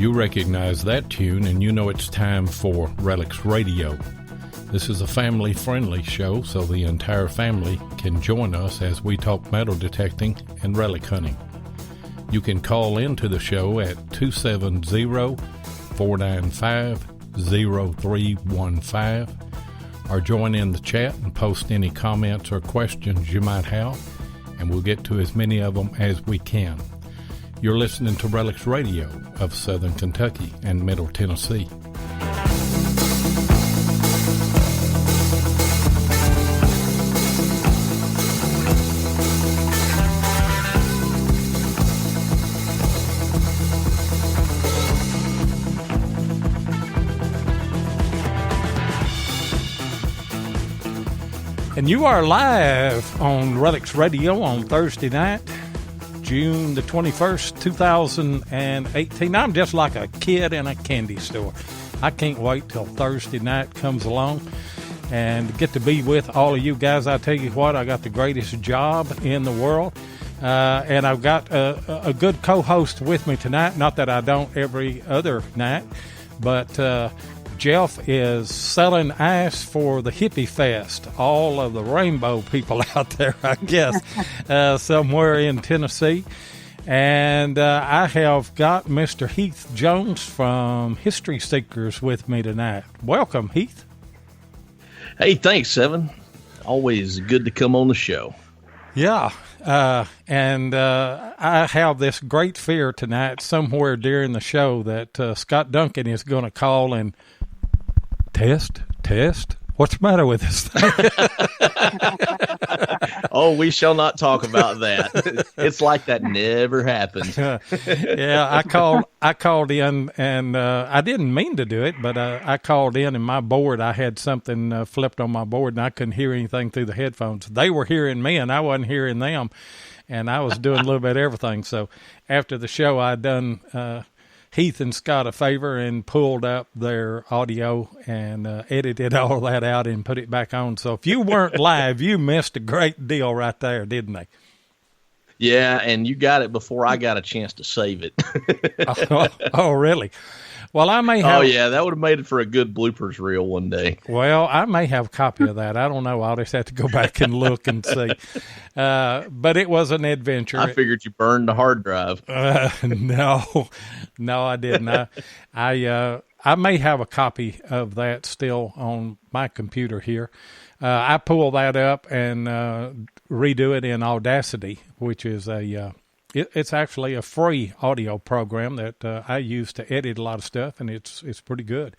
You recognize that tune, and you know it's time for Relics Radio. This is a family-friendly show, so the entire family can join us as we talk metal detecting and relic hunting. You can call into the show at 270-495-0315 or join in the chat and post any comments or questions you might have, and we'll get to as many of them as we can. You're listening to Relics Radio of Southern Kentucky and Middle Tennessee. And you are live on Relics Radio on Thursday night, June the 21st, 2018. I'm just like a kid in a candy store. I can't wait till Thursday night comes along and get to be with all of you guys. I tell you what, I got the greatest job in the world. And I've got a good co-host with me tonight. Not that I don't every other night, but Jeff is selling ice for the Hippie Fest. All of the rainbow people out there, I guess, somewhere in Tennessee. And I have got Mr. Heath Jones from History Seekers with me tonight. Welcome, Heath. Hey, thanks, Seven. Always good to come on the show. Yeah, and I have this great fear tonight somewhere during the show that Scott Duncan is going to call and test. What's the matter with this thing? Oh, we shall not talk about that. It's like that never happened. Yeah, I called in, and I didn't mean to do it, but I called in, and my board, I had something flipped on my board, and I couldn't hear anything through the headphones. They were hearing me, and I wasn't hearing them, and I was doing a little bit of everything. So after the show, I done Heath and Scott a favor and pulled up their audio and edited all that out and put it back on. So if you weren't live, you missed a great deal right there, didn't they? Yeah, and you got it before I got a chance to save it. Oh, really? Well, I may have. Oh, yeah, that would have made it for a good bloopers reel one day. Well, I may have a copy of that. I don't know. I'll just have to go back and look and see. But it was an adventure. I figured you burned the hard drive. No, I didn't. I may have a copy of that still on my computer here. I pull that up and redo it in Audacity, which is it's actually a free audio program that I use to edit a lot of stuff, and it's pretty good.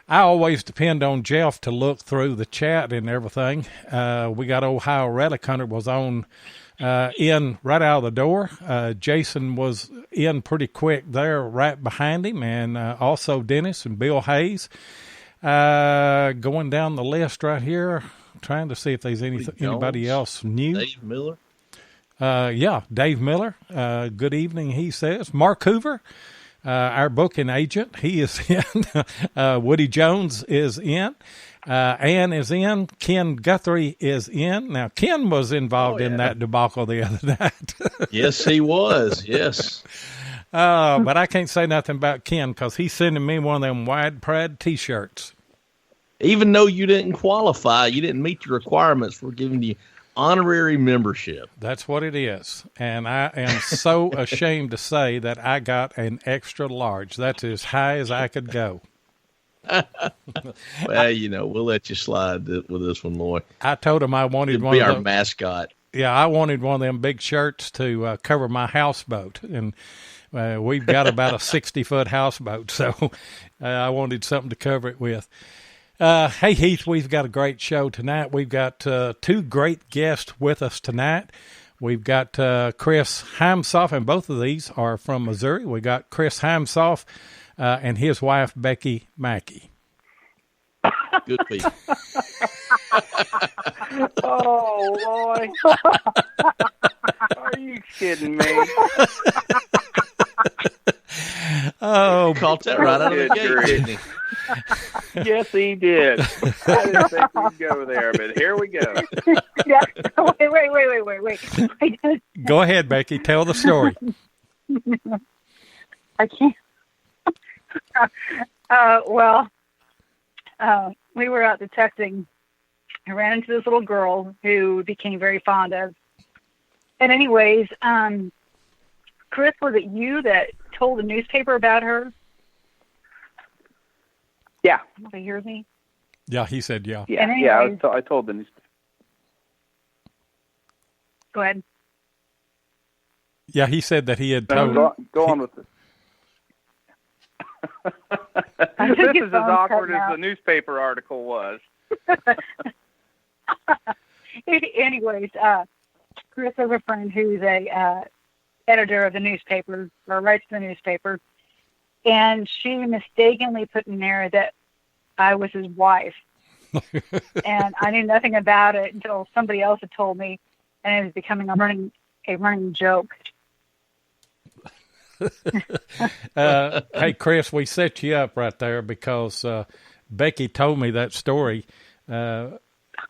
I always depend on Jeff to look through the chat and everything. We got Ohio Relic Hunter was on in right out of the door. Jason was in pretty quick there right behind him, and also Dennis and Bill Hayes. Going down the list right here, trying to see if there's anybody else new. Dave Miller. Yeah, Dave Miller. Good evening, he says. Mark Hoover, our booking agent, he is in. Woody Jones is in. Ann is in. Ken Guthrie is in. Now, Ken was involved in that debacle the other night. Yes, he was. Yes. But I can't say nothing about Ken because he's sending me one of them Wide Pride T-shirts. Even though you didn't qualify, you didn't meet the requirements for giving you honorary membership. That's what it is. And I am so ashamed to say that I got an extra large. That's as high as I could go. Well, we'll let you slide with this one, Lloyd. I told him I wanted It'd one be of our them. mascot. Yeah, I wanted one of them big shirts to cover my houseboat. And we've got about a 60-foot houseboat, so I wanted something to cover it with. Hey, Heath, we've got a great show tonight. We've got two great guests with us tonight. We've got Chris Heimsoth, and both of these are from Missouri. We got Chris Heimsoth and his wife, Becky Mackey. good people. Oh, boy. Are you kidding me? Oh, Caught that right out of the Good gate, grief. didn't he? Yes, he did. I didn't think we'd go there, but here we go. Yeah. Wait. go ahead, Becky. Tell the story. I can't. We were out detecting. I ran into this little girl who we became very fond of. And anyways, Chris, was it you that told the newspaper about her? Yeah. Nobody hears me? Yeah, he said yeah. Yeah. And Yeah. anyways- I told the newspaper. Go ahead. Yeah, he said that he had No, told. go on with it. I think This your is as phone's awkward cutting as out. the newspaper article was. Anyways, Chris has a friend who's a editor of the newspaper, or writes the newspaper, and she mistakenly put in there that I was his wife. And I knew nothing about it until somebody else had told me, and it was becoming a running joke. Hey, Chris, we set you up right there because Becky told me that story.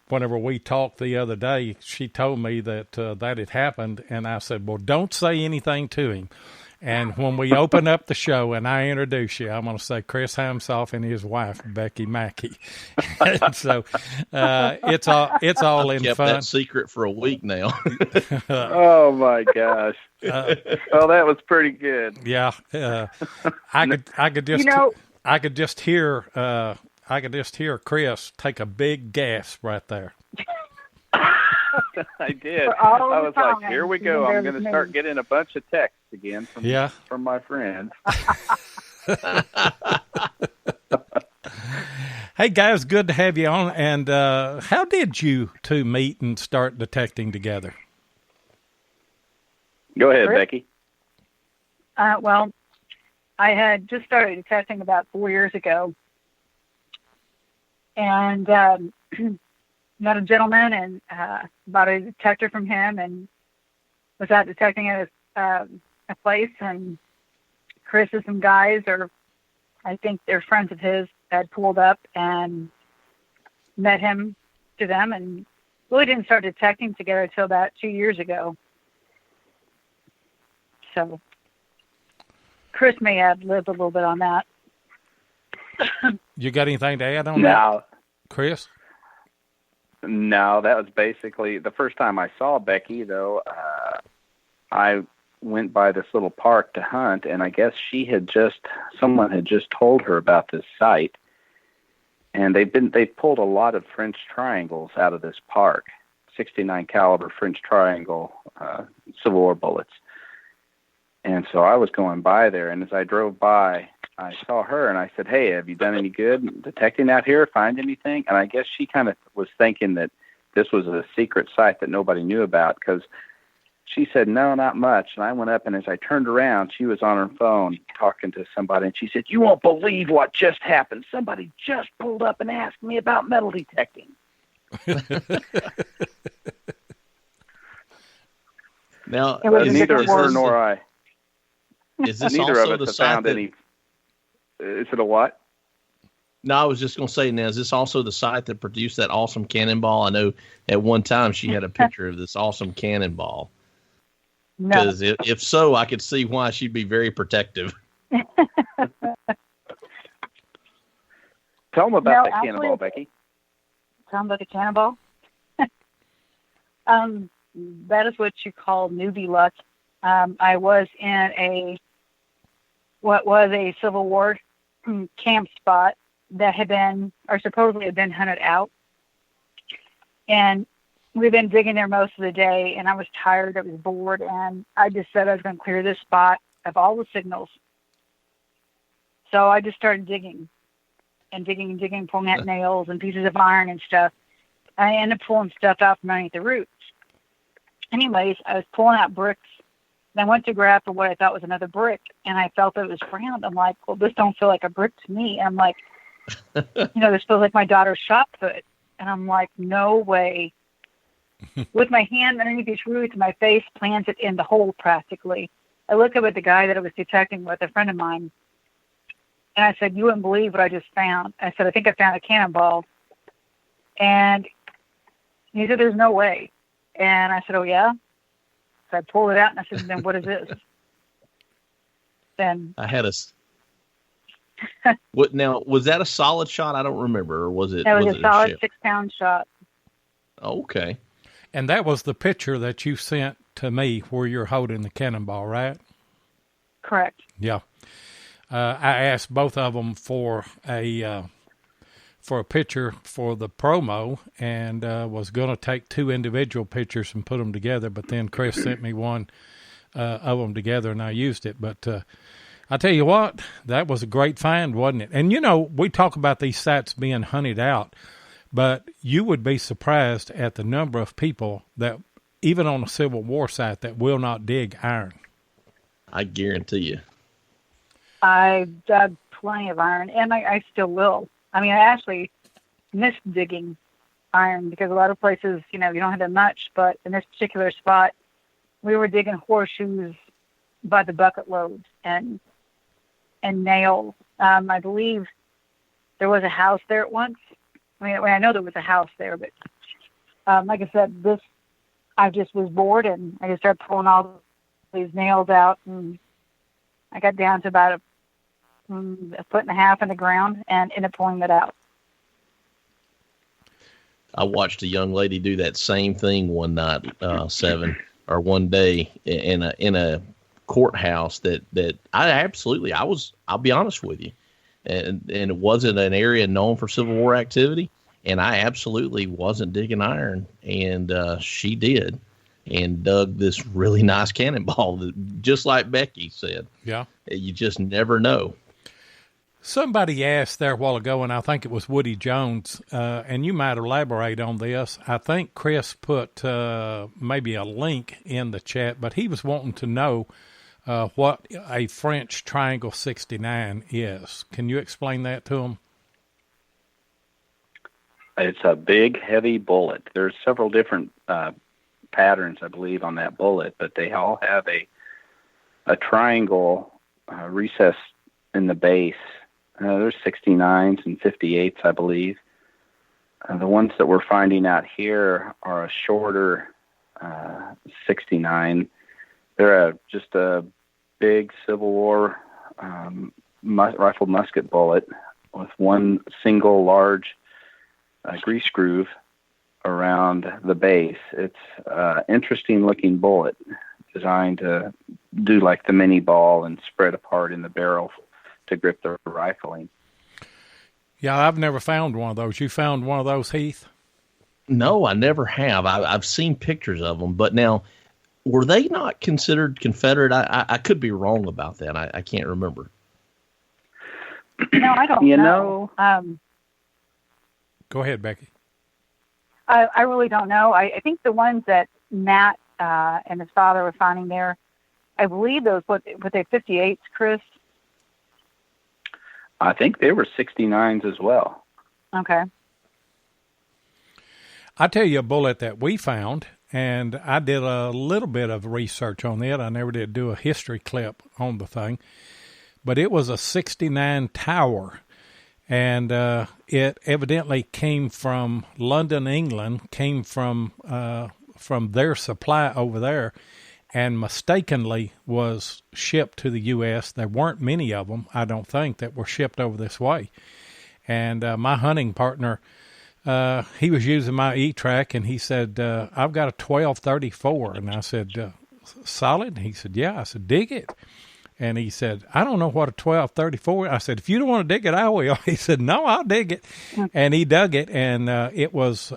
Whenever we talked the other day, she told me that that had happened, and I said, well, don't say anything to him. And when we open up the show and I introduce you, I'm going to say Chris Heimsoth and his wife, Becky Mackey. And so it's all in Kept fun. that secret for a week now. Oh, my gosh. Well, that was pretty good. Yeah, I could just hear Chris take a big gasp right there. I did. For all I the was like, time, here we even go. though I'm it going was to start me. getting a bunch of texts again from my friends. Hey, guys, good to have you on. And how did you two meet and start detecting together? Go ahead, Chris? Becky. Well, I had just started detecting about 4 years ago, and met a gentleman and bought a detector from him, and was out detecting at a place, and Chris and some guys, or I think they're friends of his, had pulled up and met him to them, and really didn't start detecting together until about 2 years ago. So Chris may have lived a little bit on that. You got anything to add on that, No, Chris? no, that was basically the first time I saw Becky, though. I went by this little park to hunt, and I guess someone had just told her about this site, and they pulled a lot of French triangles out of this park, 69 caliber French triangle Civil War bullets. And so I was going by there, and as I drove by, I saw her, and I said, hey, have you done any good detecting out here, find anything? And I guess she kind of was thinking that this was a secret site that nobody knew about, because she said, no, not much. And I went up, and as I turned around, she was on her phone talking to somebody, and she said, you won't believe what just happened. Somebody just pulled up and asked me about metal detecting. Now, It was But a neither different her word. nor I. is this Neither also of the us have site found that? any. Is it a what? No, I was just going to say, now, is this also the site that produced that awesome cannonball? I know at one time she had a picture of this awesome cannonball. No. Because if so, I could see why she'd be very protective. Tell them about No, that actually, cannonball, Becky. Tell them about the cannonball. That is what you call newbie luck. I was in what was a Civil War camp spot that had been, or supposedly had been hunted out. And we've been digging there most of the day, and I was tired, I was bored, and I just said I was going to clear this spot of all the signals. So I just started digging, pulling out nails and pieces of iron and stuff. I ended up pulling stuff out from underneath the roots. Anyways, I was pulling out bricks, and I went to grab for what I thought was another brick, and I felt that it was round. I'm like, well, this don't feel like a brick to me. And I'm like, This feels like my daughter's shot put. And I'm like, no way. With my hand underneath these roots, my face plants it in the hole practically. I look up at the guy that I was detecting with, a friend of mine, and I said, you wouldn't believe what I just found. I said, I think I found a cannonball. And he said, there's no way. And I said, oh, yeah? So I pulled it out, and I said, then what is this? Then I had what now? Was that a solid shot? I don't remember. Or was it? That was a solid ship? 6-pound shot. Okay. And that was the picture that you sent to me where you're holding the cannonball, right? Correct. Yeah. I asked both of them for a picture for the promo, and was going to take 2 individual pictures and put them together, but then Chris sent me one of them together, and I used it. But I tell you what, that was a great find, wasn't it? And, we talk about these sites being hunted out, but you would be surprised at the number of people that, even on a Civil War site, that will not dig iron. I guarantee you. I dug plenty of iron, and I still will. I mean, I actually miss digging iron because a lot of places, you don't have that much, but in this particular spot, we were digging horseshoes by the bucket loads and nails. I believe there was a house there at once. I know there was a house there, but like I said, I just was bored, and I just started pulling all these nails out, and I got down to about a 1.5 feet in the ground and ended up pulling that out. I watched a young lady do that same thing one night, one day in a courthouse that I'll be honest with you. And it wasn't an area known for Civil War activity. And I absolutely wasn't digging iron. And she did, and dug this really nice cannonball that, just like Becky said. Yeah. You just never know. Somebody asked there a while ago, and I think it was Woody Jones, and you might elaborate on this. I think Chris put maybe a link in the chat, but he was wanting to know what a French Triangle 69 is. Can you explain that to him? It's a big, heavy bullet. There's several different patterns, I believe, on that bullet, but they all have a triangle recess in the base. There's 69s and 58s, I believe. The ones that we're finding out here are a shorter 69. They're just a big Civil War rifled musket bullet with one single large grease groove around the base. It's an interesting looking bullet designed to do like the mini ball and spread apart in the barrel to grip the rifling. Yeah, I've never found one of those. You found one of those, Heath? No, I never have. I've seen pictures of them, but now, were they not considered Confederate? I could be wrong about that. I can't remember. No, I don't know. Go ahead, Becky. I really don't know. I think the ones that Matt and his father were finding there, I believe those, what they 58s, Chris? I think they were 69s as well. Okay. I'll tell you a bullet that we found, and I did a little bit of research on it. I never did do a history clip on the thing, but it was a 69 Tower, and it evidently came from London, England, came from their supply over there, and mistakenly was shipped to the U.S. There weren't many of them, I don't think, that were shipped over this way. And my hunting partner, he was using my E-Track, and he said, I've got a 1234. And I said, solid? And he said, yeah. I said, dig it. And he said, I don't know what a 1234 is. I said, if you don't want to dig it, I will. He said, no, I'll dig it. And he dug it, and it was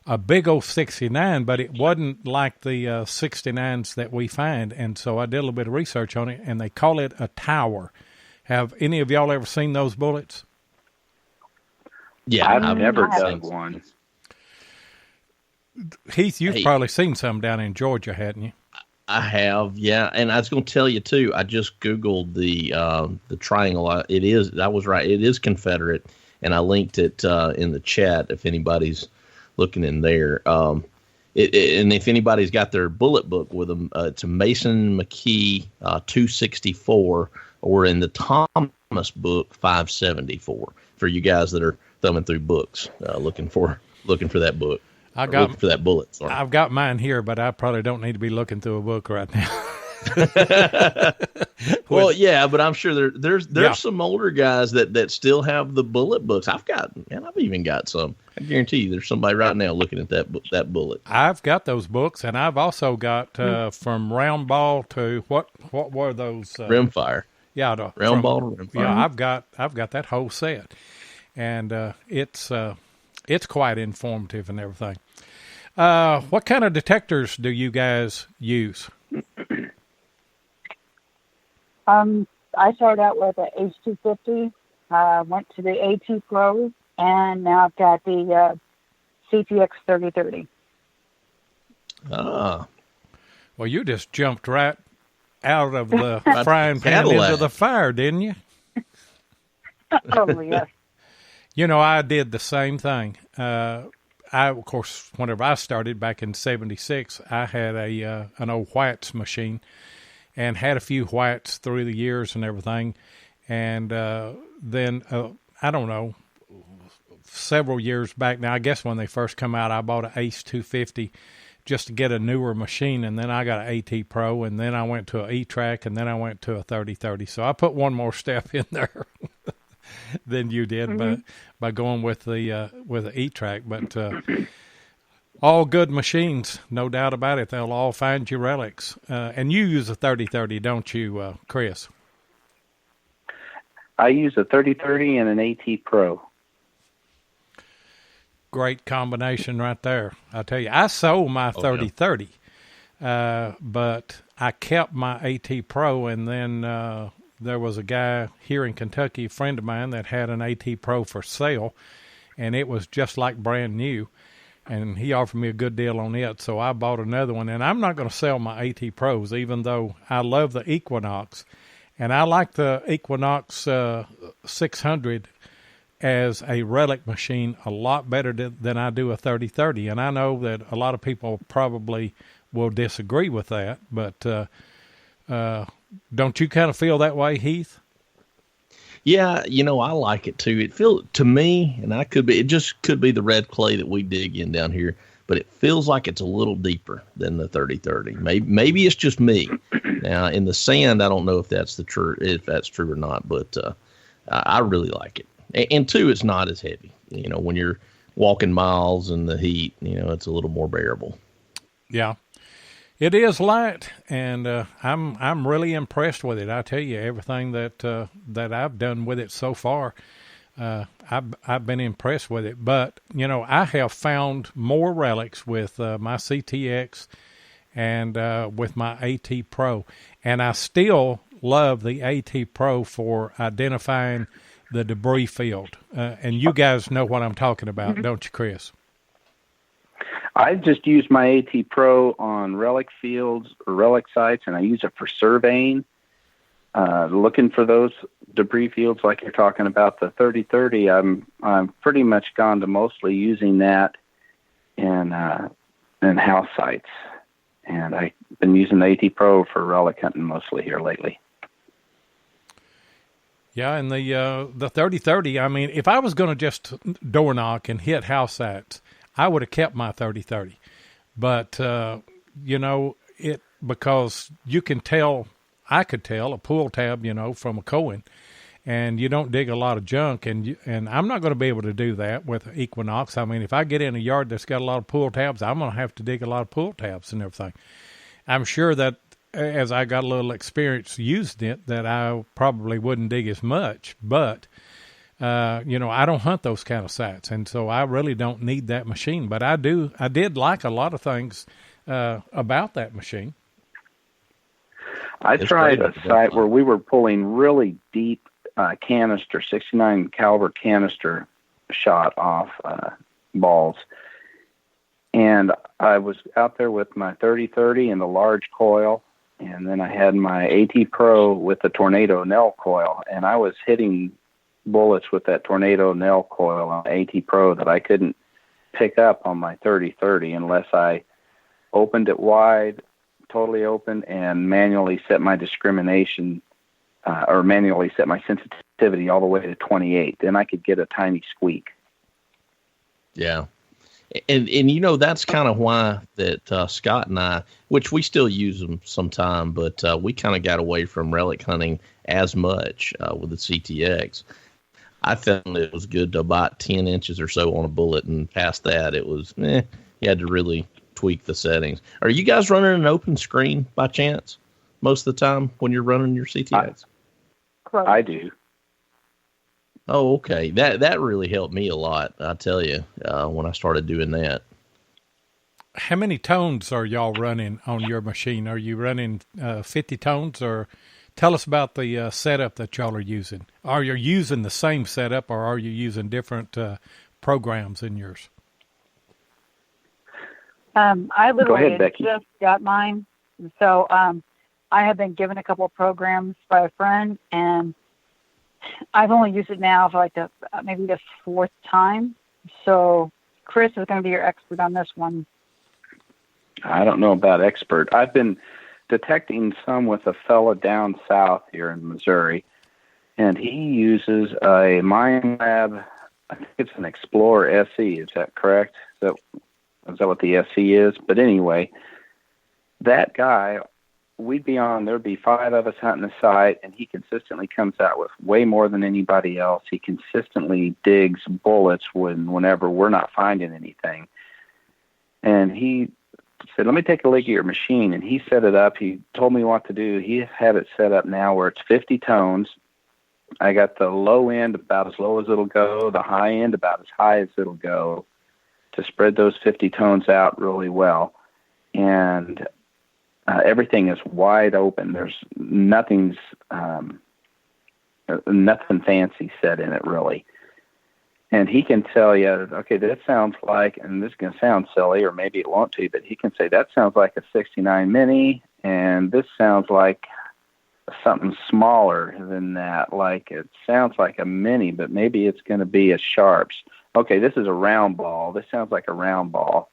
a big old 69, but it wasn't like the 69s that we find. And so I did a little bit of research on it, and they call it a Tower. Have any of y'all ever seen those bullets? Yeah, I've never dug one. Heath, you've probably seen some down in Georgia, hadn't you? I have, yeah, and I was going to tell you too. I just Googled the triangle. It is. I was right. It is Confederate, and I linked it in the chat if anybody's looking in there. And if anybody's got their bullet book with them, it's a Mason McKee 264, or in the Thomas book 574. For you guys that are thumbing through books, looking for that book. Looking for that bullet. Sorry. I've got mine here, but I probably don't need to be looking through a book right now. Well, yeah, but I'm sure there's some older guys that still have the bullet books. I've even got some. I guarantee you, there's somebody right now looking at that bullet. I've got those books, and I've also got from round ball to what were those? Rimfire. Yeah, round ball to rimfire. Yeah, I've got that whole set, and it's quite informative and everything. What kind of detectors do you guys use? I started out with an H250, went to the AT Pro, and now I've got the CTX 3030. Ah. Well, you just jumped right out of the frying pan into the fire, didn't you? Oh, yes. You know, I did the same thing. Of course, whenever I started back in '76, I had an old Whites machine and had a few Whites through the years and everything. And then, I don't know, several years back now, I guess when they first come out, I bought an Ace 250 just to get a newer machine. And then I got an AT Pro, and then I went to an E-Track, and then I went to a 3030. So I put one more step in there than you did by going with the E-Track. But all good machines, no doubt about it. They'll all find you relics. And you use a 3030, don't you, Chris? I use a 3030 and an AT Pro. Great combination right there. I tell you, I sold my 3030, but I kept my AT Pro, and then there was a guy here in Kentucky, a friend of mine, that had an AT Pro for sale, and it was just like brand new, and he offered me a good deal on it, so I bought another one. And I'm not going to sell my AT Pros, even though I love the Equinox, and I like the Equinox 600 as a relic machine a lot better than I do a 3030, and I know that a lot of people probably will disagree with that, but don't you kind of feel that way, Heath? Yeah, I like it too. It feels to me, and it just could be the red clay that we dig in down here, but it feels like it's a little deeper than the 3030. Maybe it's just me. Now in the sand, I don't know if that's true or not, but I really like it. And two, it's not as heavy. When you're walking miles in the heat, it's a little more bearable. Yeah. It is light, and I'm really impressed with it. I tell you, everything that I've done with it so far, I've been impressed with it. But I have found more relics with my CTX and with my AT Pro, and I still love the AT Pro for identifying the debris field. And you guys know what I'm talking about, don't you, Chris? I just use my AT Pro on relic fields or relic sites, and I use it for surveying, looking for those debris fields like you're talking about. The 3030, I'm pretty much gone to mostly using that in house sites, and I've been using the AT Pro for relic hunting mostly here lately. Yeah, and the 3030, I mean, if I was going to just door knock and hit house sites, I would have kept my 3030. But, because you can tell, I could tell a pull tab, from a Cohen, and you don't dig a lot of junk, and I'm not going to be able to do that with Equinox. I mean, if I get in a yard that's got a lot of pull tabs, I'm going to have to dig a lot of pull tabs and everything. I'm sure that as I got a little experience using it, that I probably wouldn't dig as much, but I don't hunt those kind of sites, and so I really don't need that machine. But I did like a lot of things about that machine. I tried a site where we were pulling really deep canister, 69 caliber canister shot off balls, and I was out there with my 3030 and the large coil, and then I had my AT Pro with the Tornado Nell coil, and I was hitting bullets with that Tornado Nell coil on AT Pro that I couldn't pick up on my 30-30 unless I opened it wide, totally open, and manually set my discrimination or manually set my sensitivity all the way to 28. Then I could get a tiny squeak. Yeah. And you know, that's kind of why that Scott and I, which we still use them sometime, but we kind of got away from relic hunting as much with the CTX. I found it was good to about 10 inches or so on a bullet, and past that, it was, you had to really tweak the settings. Are you guys running an open screen by chance most of the time when you're running your CTX? I do. Oh, okay. That really helped me a lot, I tell you, when I started doing that. How many tones are y'all running on your machine? Are you running 50 tones, or tell us about the setup that y'all are using? Are you using the same setup, or are you using different programs in yours? I literally ahead, just got mine. So I have been given a couple of programs by a friend, and I've only used it now for like maybe the fourth time. So Chris is going to be your expert on this one. I don't know about expert. I've been detecting some with a fella down south here in Missouri, and he uses a MindLab. I think it's an Explorer SE. Is that correct? Is that what the SE is? But anyway, that guy, there'd be 5 of us hunting the site, and he consistently comes out with way more than anybody else. He consistently digs bullets whenever we're not finding anything. And he said, let me take a look at your machine. And he set it up. He told me what to do. He had it set up now where it's 50 tones. I got the low end about as low as it'll go, the high end about as high as it'll go, to spread those 50 tones out really well. And everything is wide open. There's nothing fancy set in it, really. And he can tell you, okay, that sounds like, and this is going to sound silly, or maybe it won't to you, but he can say, that sounds like a 69 Mini, and this sounds like something smaller than that. Like, it sounds like a Mini, but maybe it's going to be a Sharps. Okay, this is a round ball. This sounds like a round ball.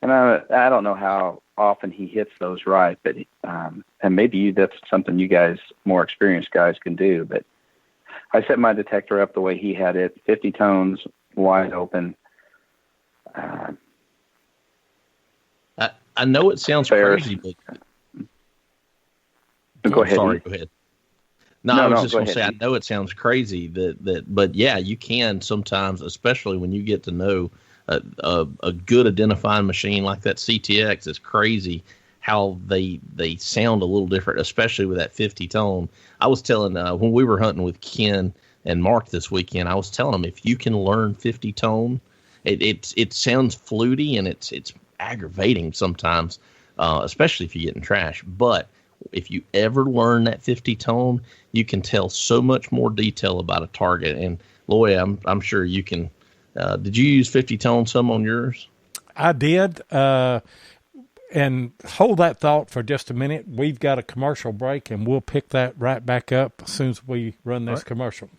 And I don't know how often he hits those right, but and maybe that's something you guys, more experienced guys, can do. But I set my detector up the way he had it, 50 tones, wide open. I know it sounds crazy, but go ahead. Sorry, go ahead. No, I was just going to say, I know it sounds crazy but yeah, you can sometimes, especially when you get to know a good identifying machine like that CTX. Is crazy how they sound a little different, especially with that 50 tone. I was telling when we were hunting with Ken and Mark this weekend, I was telling them, if you can learn 50 tone, it sounds fluty and it's aggravating sometimes, especially if you get in trash. But if you ever learn that 50 tone, you can tell so much more detail about a target. And Loy, I'm sure you can. Did you use 50 tone some on yours? I did. And hold that thought for just a minute. We've got a commercial break, and we'll pick that right back up as soon as we run this commercial.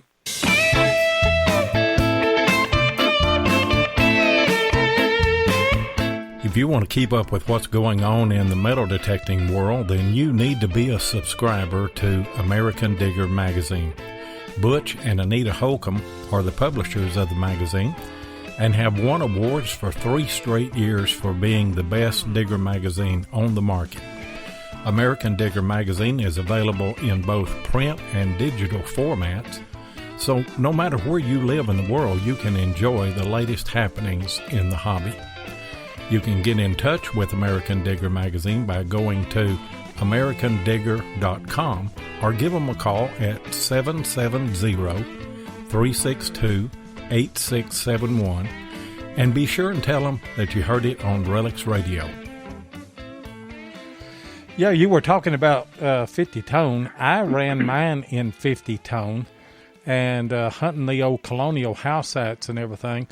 If you want to keep up with what's going on in the metal detecting world, then you need to be a subscriber to American Digger magazine. Butch and Anita Holcomb are the publishers of the magazine and have won awards for 3 straight years for being the best digger magazine on the market. American Digger magazine is available in both print and digital formats, so no matter where you live in the world, you can enjoy the latest happenings in the hobby. You can get in touch with American Digger magazine by going to americandigger.com or give them a call at 770-362-8671 and be sure and tell them that you heard it on Relics Radio. Yeah, you were talking about 50 tone. I ran mine in 50 tone and hunting the old colonial house sites and everything.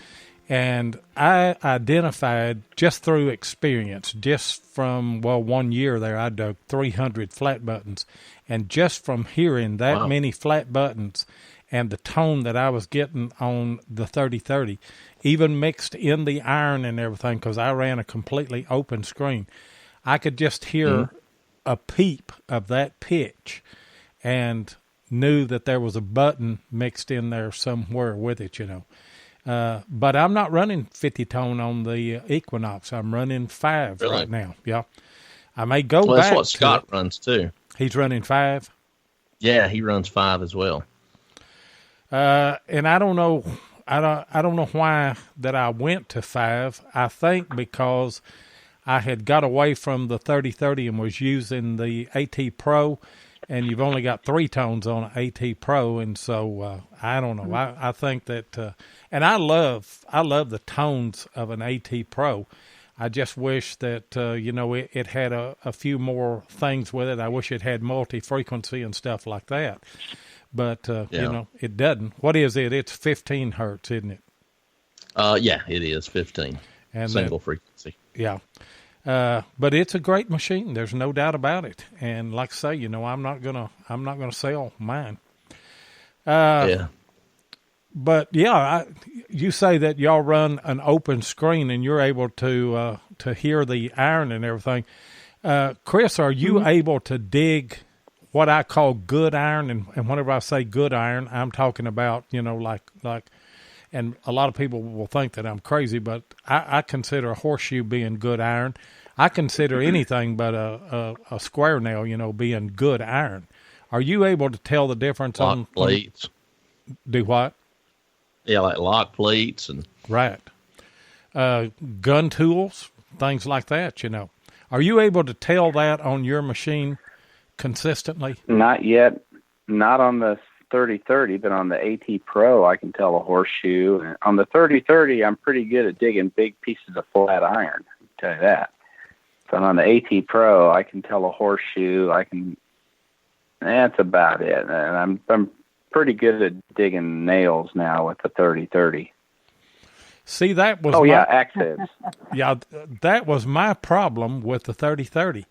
And I identified just through experience, just from, 1 year there, I dug 300 flat buttons. And just from hearing that many flat buttons and the tone that I was getting on the 3030, even mixed in the iron and everything, because I ran a completely open screen, I could just hear a peep of that pitch and knew that there was a button mixed in there somewhere with it, But I'm not running 50 tone on the Equinox. I'm running 5 right now. Yeah. I may go back. That's what Scott runs too. He's running 5? Yeah, he runs 5 as well. And I don't know why that I went to 5. I think because I had got away from the 3030 and was using the AT Pro, and you've only got 3 tones on an AT Pro, and so I don't know. I think that, and I love the tones of an AT Pro. I just wish that it had a few more things with it. I wish it had multi-frequency and stuff like that, but it doesn't. What is it? It's 15 hertz, isn't it? Yeah, it is 15 and single frequency. Yeah. But it's a great machine. There's no doubt about it. And like I say, I'm not gonna sell mine. Yeah. But yeah, you say that y'all run an open screen and you're able to hear the iron and everything. Chris, are you able to dig what I call good iron? And whenever I say good iron, I'm talking about, like, and a lot of people will think that I'm crazy, but I consider a horseshoe being good iron. I consider anything but a square nail, being good iron. Are you able to tell the difference on plates? Do what? Yeah, like lock plates and right. Gun tools, things like that, Are you able to tell that on your machine consistently? Not yet. Not on the 3030, but on the AT Pro, I can tell a horseshoe. And on the 3030, I'm pretty good at digging big pieces of flat iron. I can tell you that. But on the AT Pro, I can tell a horseshoe. That's about it. And I'm pretty good at digging nails now with the 3030. See, that was access. Yeah, that was my problem with the 3030.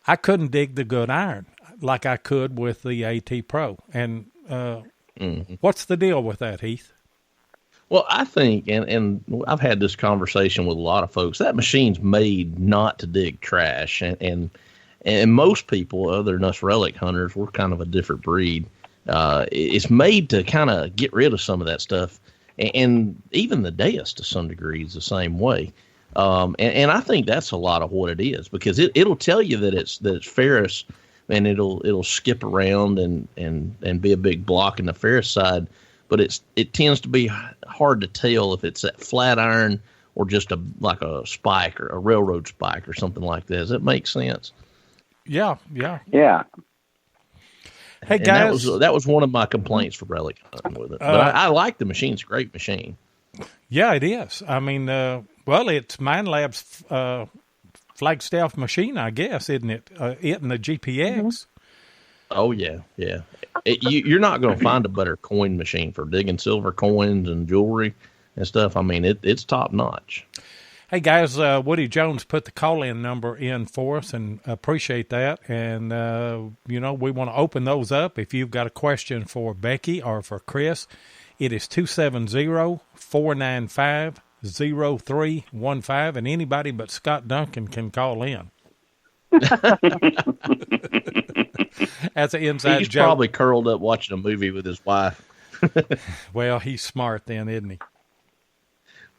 I couldn't dig the good iron like I could with the AT Pro. And what's the deal with that, Heath? Well, I think, and I've had this conversation with a lot of folks, that machine's made not to dig trash. And most people, other than us relic hunters, we're kind of a different breed. It's made to kind of get rid of some of that stuff. And even the Deus, to some degree, is the same way. And I think that's a lot of what it is, because it'll tell you that it's ferrous, and it'll skip around and be a big block in the ferrous side, but it tends to be hard to tell if it's that flat iron or just like a spike or a railroad spike or something like that. Does that make sense? Yeah. Hey guys, that was one of my complaints for relic hunting with it. But I like the machine; it's a great machine. Yeah, it is. I mean, it's Mine Lab's Flagstaff machine, I guess, isn't it? It and the GPX. Mm-hmm. Oh yeah. You're not going to find a better coin machine for digging silver coins and jewelry and stuff. I mean, it's top notch. Hey guys, Woody Jones put the call-in number in for us, and appreciate that. And we want to open those up. If you've got a question for Becky or for Chris, it is 270-495-0315, and anybody but Scott Duncan can call in. That's an inside He's joke. He's probably curled up watching a movie with his wife. Well, he's smart then, isn't he?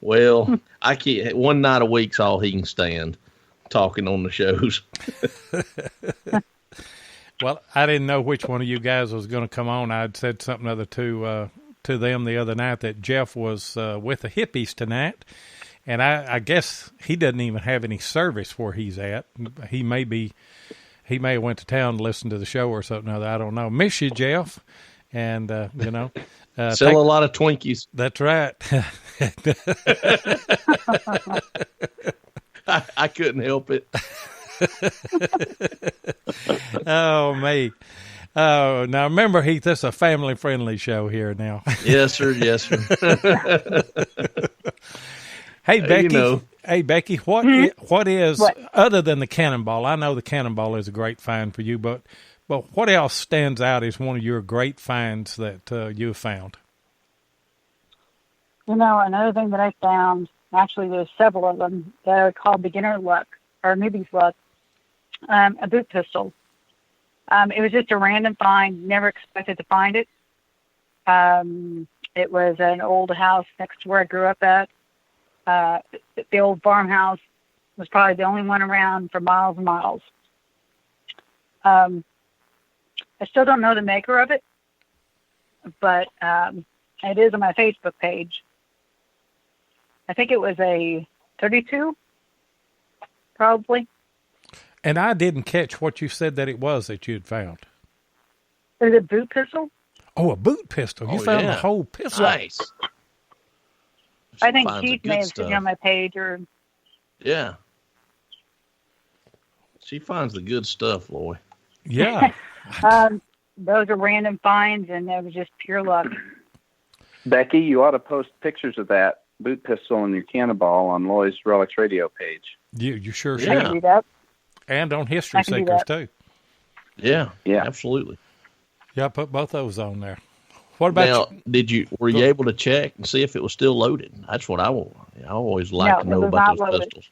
Well, I can't. One night a week's all he can stand, talking on the shows. Well, I didn't know which one of you guys was going to come on. I'd said something other to them the other night that Jeff was with the hippies tonight, and I guess he doesn't even have any service where he's at. He may have went to town to listen to the show or something other. I don't know. Miss you, Jeff, and sell a lot of Twinkies. That's right. I couldn't help it. Oh, me. Oh, now remember, Heath, this is a family-friendly show here now. Yes, sir. Yes, sir. Hey, Becky. You know. Hey, Becky, what is, other than the cannonball, I know the cannonball is a great find for you, but what else stands out as one of your great finds that you've found? You know, another thing that I found, actually there's several of them that are called beginner luck or newbie's luck, a boot pistol. It was just a random find, never expected to find it. It was an old house next to where I grew up at. The old farmhouse was probably the only one around for miles and miles. I still don't know the maker of it, but it is on my Facebook page. I think it was a 32, probably. And I didn't catch what you said that it was that you'd found. Is it a boot pistol? Oh, a boot pistol. You found the whole pistol. Nice. I think Keith may have seen it on my page. Yeah. She finds the good stuff, Loy. Yeah. Those are random finds, and it was just pure luck. Becky, you ought to post pictures of that boot pistol and your cannonball on Loy's Relics Radio page. You sure I can do that. And on History Seekers, too. Yeah, absolutely. Yeah, I put both those on there. What about were you able to check and see if it was still loaded? That's what I always like to know about those pistols.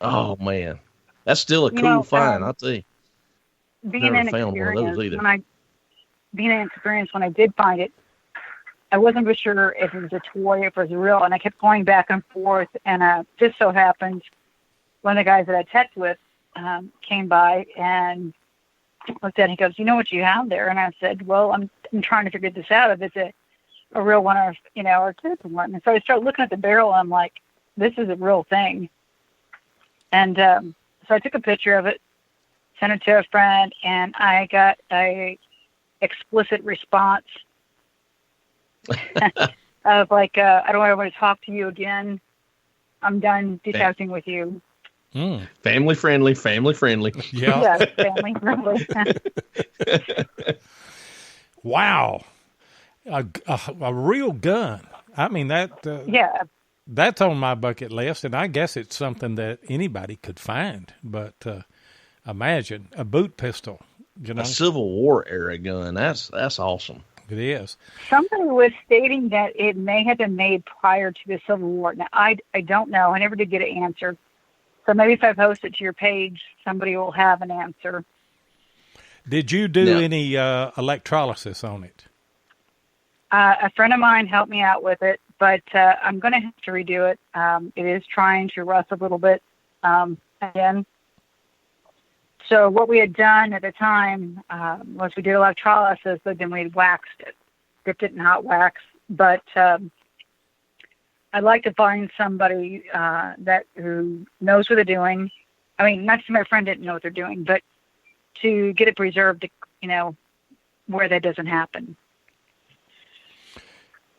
Oh, man. That's still a cool find, I'll tell you. Being inexperienced when I did find it, I wasn't sure if it was a toy, if it was real, and I kept going back and forth, and just so happened one of the guys that I checked with came by and looked at it, and he goes, "You know what you have there?" And I said, "Well, I'm trying to figure this out, if it's a real one or, or a kid's one." And so I started looking at the barrel, and I'm like, this is a real thing. And so I took a picture of it, sent it to a friend, and I got a explicit response of like, "I don't want to talk to you again. I'm done detecting with you." Family friendly. Yeah. Yes, family friendly. Wow. A real gun. I mean, that's on my bucket list, and I guess it's something that anybody could find. But imagine a boot pistol. A Civil War era gun. That's awesome. It is. Somebody was stating that it may have been made prior to the Civil War. Now, I don't know. I never did get an answer. So maybe if I post it to your page, somebody will have an answer. Did you do any electrolysis on it? A friend of mine helped me out with it, but I'm going to have to redo it. It is trying to rust a little bit again. So what we had done at the time was we did electrolysis, but then we waxed it, dipped it in hot wax. But I'd like to find somebody who knows what they're doing. I mean, not to my friend didn't know what they're doing, but to get it preserved, where that doesn't happen.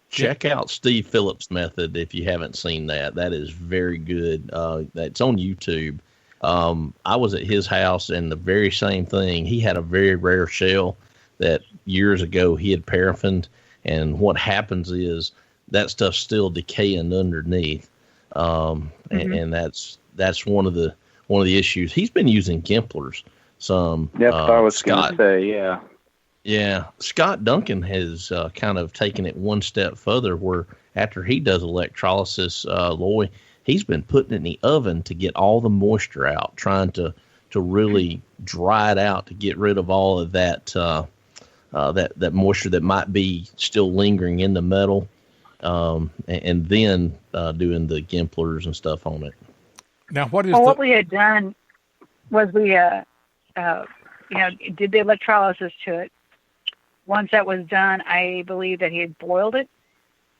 Check out Steve Phillips' method if you haven't seen that. That is very good. That's on YouTube. I was at his house, and the very same thing. He had a very rare shell that years ago he had paraffined, and what happens is that stuff's still decaying underneath, and that's one of the issues. He's been using Gimplers some. Yep, I was going to say, yeah. Yeah, Scott Duncan has kind of taken it one step further, where after he does electrolysis, Loy, he's been putting it in the oven to get all the moisture out, trying to really dry it out to get rid of all of that that moisture that might be still lingering in the metal, and then doing the Gimplers and stuff on it. Now, what we had done was we did the electrolysis to it. Once that was done, I believe that he had boiled it,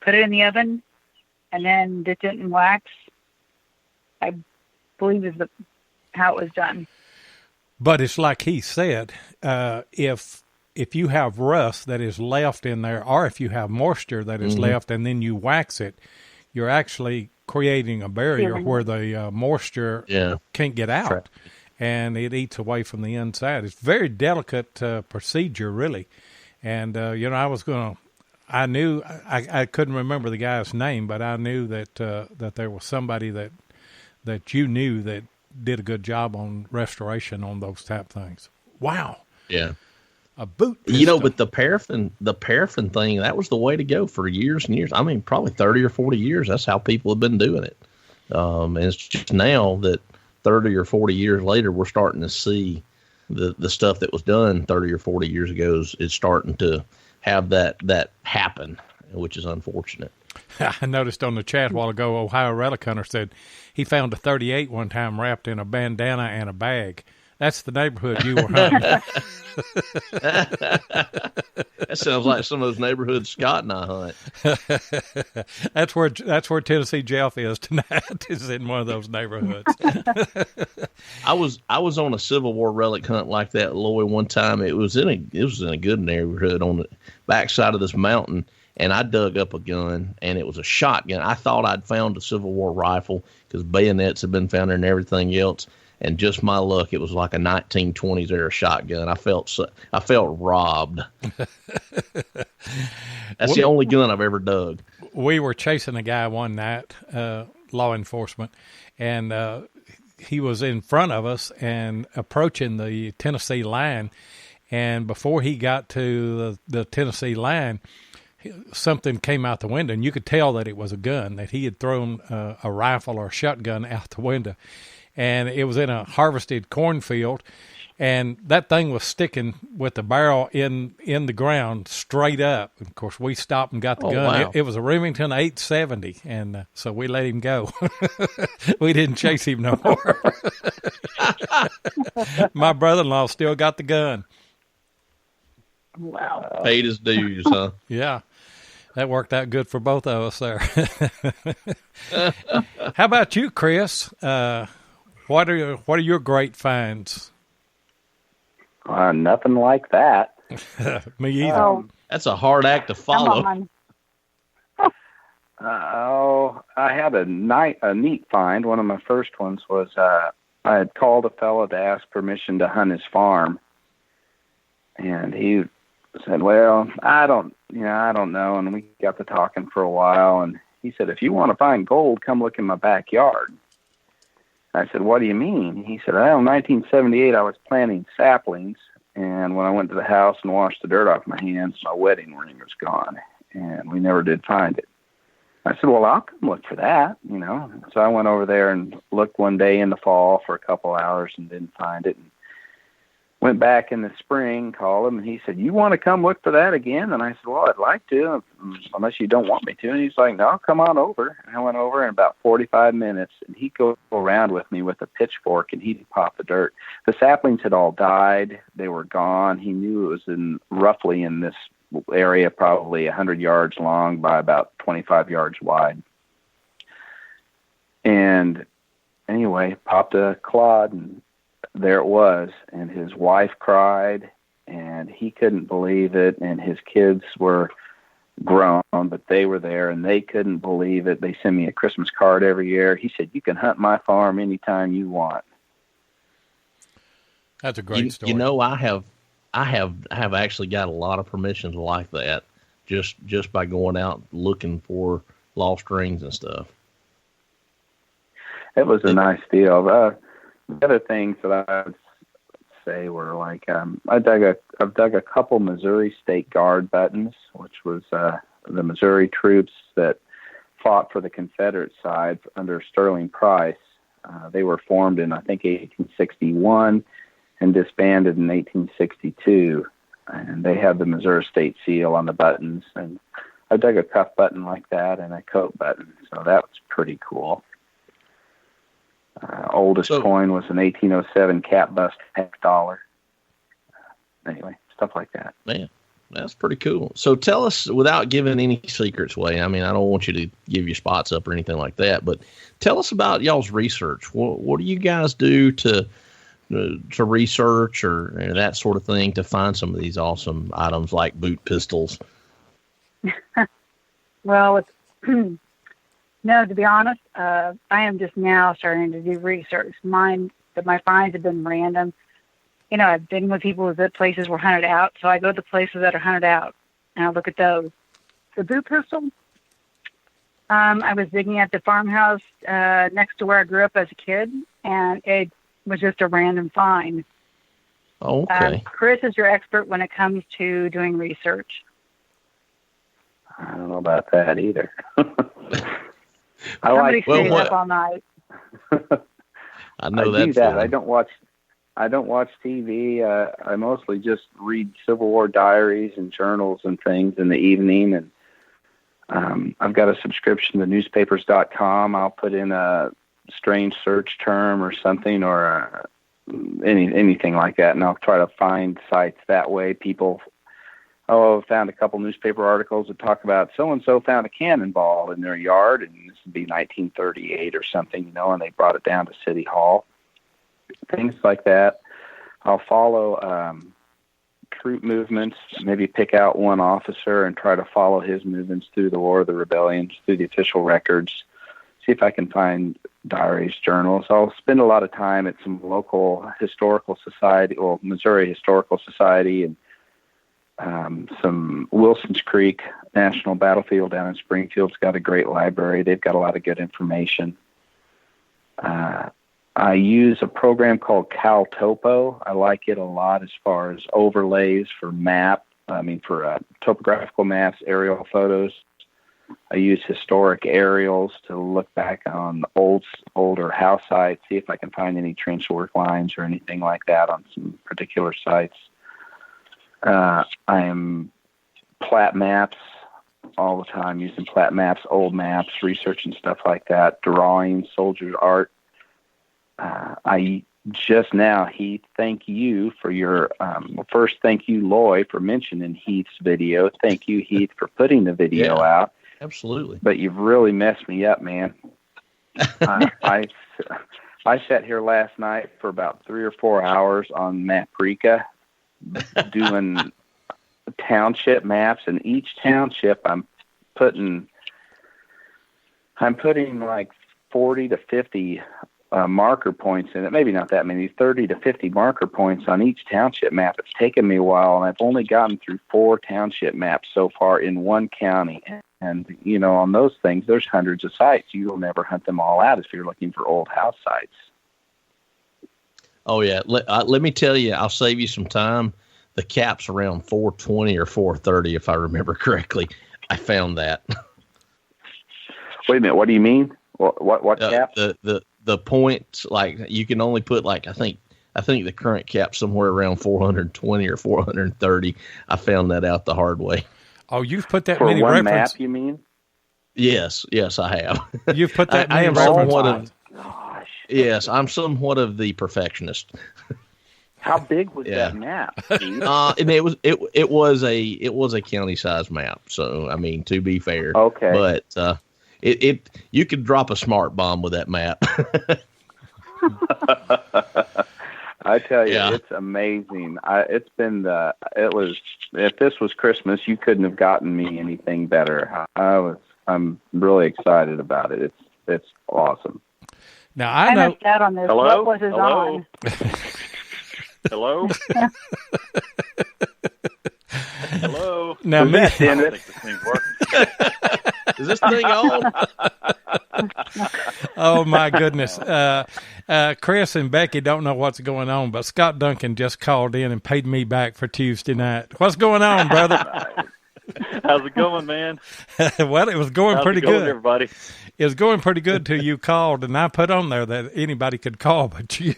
put it in the oven, and then dipped it in wax. I believe is how it was done. But it's like he said, if you have rust that is left in there, or if you have moisture that is left and then you wax it, you're actually creating a barrier where the moisture can't get out, and it eats away from the inside. It's a very delicate procedure, really. And, I I knew I couldn't remember the guy's name, but I knew that that there was somebody that you knew that did a good job on restoration on those type things. Wow. Yeah. A boot pistol. You know, but the paraffin thing, that was the way to go for years and years. I mean, probably 30 or 40 years. That's how people have been doing it. And it's just now that 30 or 40 years later, we're starting to see the stuff that was done 30 or 40 years ago is starting to have that happen, which is unfortunate. I noticed on the chat a while ago, Ohio Relic Hunter said he found a 38 one time wrapped in a bandana and a bag. That's the neighborhood you were hunting. That sounds like some of those neighborhoods Scott and I hunt. That's where Tennessee Jeff is tonight. Is in one of those neighborhoods. I was on a Civil War relic hunt like that, Lloyd, one time. It was in a good neighborhood on the backside of this mountain, and I dug up a gun, and it was a shotgun. I thought I'd found a Civil War rifle because bayonets had been found there and everything else. And just my luck, it was like a 1920s era shotgun. I felt robbed. That's the only gun I've ever dug. We were chasing a guy one night, law enforcement, and he was in front of us and approaching the Tennessee line. And before he got to the Tennessee line, something came out the window, and you could tell that it was a gun, that he had thrown a rifle or a shotgun out the window. And it was in a harvested cornfield, and that thing was sticking with the barrel in the ground straight up. Of course, we stopped and got the gun. Wow. It was a Remington 870, and so we let him go. We didn't chase him no more. My brother-in-law still got the gun. Wow. Paid his dues, huh? Yeah. That worked out good for both of us there. How about you, Chris? What are your great finds? Nothing like that. Me either. That's a hard act to follow. Come I had a neat find. One of my first ones was I had called a fellow to ask permission to hunt his farm, and he said, "Well, I don't know." And we got to talking for a while, and he said, "If you want to find gold, come look in my backyard." I said, "What do you mean?" He said, "In 1978, I was planting saplings, and when I went to the house and washed the dirt off my hands, my wedding ring was gone, and we never did find it." I said, "Well, I'll come look for that, you know." So I went over there and looked one day in the fall for a couple hours and didn't find it. And went back in the spring, called him, and he said, "You want to come look for that again?" And I said, "Well, I'd like to, unless you don't want me to." And he's like, "No, come on over." And I went over in about 45 minutes, and he'd go around with me with a pitchfork, and he'd pop the dirt. The saplings had all died. They were gone. He knew it was roughly in this area, probably 100 yards long by about 25 yards wide. And anyway, popped a clod, and there it was. And his wife cried, and he couldn't believe it. And his kids were grown, but they were there, and they couldn't believe it. They send me a Christmas card every year. He said, "You can hunt my farm anytime you want." That's a great story. You know, I have actually got a lot of permissions like that just by going out looking for lost rings and stuff. It was a nice deal. The other things that I would say were like, I've dug a couple Missouri State Guard buttons, which was the Missouri troops that fought for the Confederate side under Sterling Price. They were formed in, I think, 1861 and disbanded in 1862. And they had the Missouri State seal on the buttons. And I dug a cuff button like that and a coat button. So that was pretty cool. Oldest coin was an 1807 cap bust $1. Anyway, stuff like that. Man, that's pretty cool. So tell us, without giving any secrets away, I mean, I don't want you to give your spots up or anything like that, but tell us about y'all's research. What do you guys do to research or that sort of thing to find some of these awesome items like boot pistols? Well, no, to be honest, I am just now starting to do research. My finds have been random. You know, I've been with people that places were hunted out, so I go to places that are hunted out, and I look at those. the boot pistol. I was digging at the farmhouse next to where I grew up as a kid, and it was just a random find. Okay. Chris is your expert when it comes to doing research. I don't know about that either. Somebody stays up all night. I know do that. Feeling. I don't watch TV. I mostly just read Civil War diaries and journals and things in the evening. And I've got a subscription to newspapers.com. I'll put in a strange search term or something, or anything like that, and I'll try to find sites that way. People, found a couple newspaper articles that talk about so-and-so found a cannonball in their yard, and this would be 1938 or something, and they brought it down to City Hall. Things like that. I'll follow troop movements, maybe pick out one officer and try to follow his movements through the War of the Rebellion, through the official records, see if I can find diaries, journals. I'll spend a lot of time at some local historical society, Missouri Historical Society, and some Wilson's Creek National Battlefield down in Springfield's got a great library. They've got a lot of good information. I use a program called CalTopo. I like it a lot as far as overlays for topographical maps, aerial photos. I use historic aerials to look back on older house sites, see if I can find any trench work lines or anything like that on some particular sites. I am plat maps all the time, using plat maps, old maps, researching stuff like that, drawing, soldier art. I just now, Heath, thank you for your, first thank you, Loy, for mentioning Heath's video. Thank you, Heath, for putting the video out. Absolutely. But you've really messed me up, man. I sat here last night for about 3 or 4 hours on Maprika doing township maps, and each township I'm putting like 40 to 50 marker points in it. Maybe not that many, 30 to 50 marker points on each township map. It's taken me a while, and I've only gotten through 4 township maps so far in one county. And, on those things, there's hundreds of sites. You'll never hunt them all out if you're looking for old house sites. Oh, yeah. Let me tell you, I'll save you some time. The cap's around 420 or 430, if I remember correctly. I found that. Wait a minute. What do you mean? What cap? The points, like, you can only put, like, I think the current cap's somewhere around 420 or 430. I found that out the hard way. Oh, you've put that for many one reference. map, you mean? Yes, I have. You've put that I many am reference. somewhat of, yes, I'm somewhat of the perfectionist. How big was that map? And it was a county size map. So I mean, to be fair, okay, but you could drop a smart bomb with that map. I tell you, It's amazing. If this was Christmas, you couldn't have gotten me anything better. I'm really excited about it. It's awesome. Now I know. missed out on this. Hello? What was his on? Hello? Hello? Now, I don't think this thing's working. Is this thing on? Oh my goodness. Chris and Becky don't know what's going on, but Scott Duncan just called in and paid me back for Tuesday night. What's going on, brother? How's it going, man? Well, it was going pretty good. Everybody? It was going pretty good till you called, and I put on there that anybody could call but you.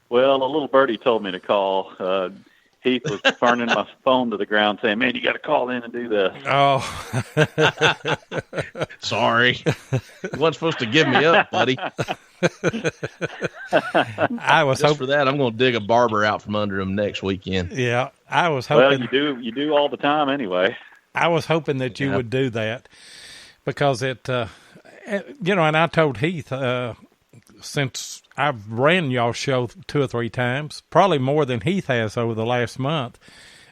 Well, a little birdie told me to call. Heath was turning my phone to the ground saying, man, you got to call in and do this. Oh. Sorry. You weren't supposed to give me up, buddy. I was hoping for that. I'm going to dig a barber out from under him next weekend. Yeah, I was hoping. Well, you do all the time anyway. I was hoping that you would do that because and I told Heath, since I've ran y'all's show 2 or 3 times, probably more than Heath has over the last month.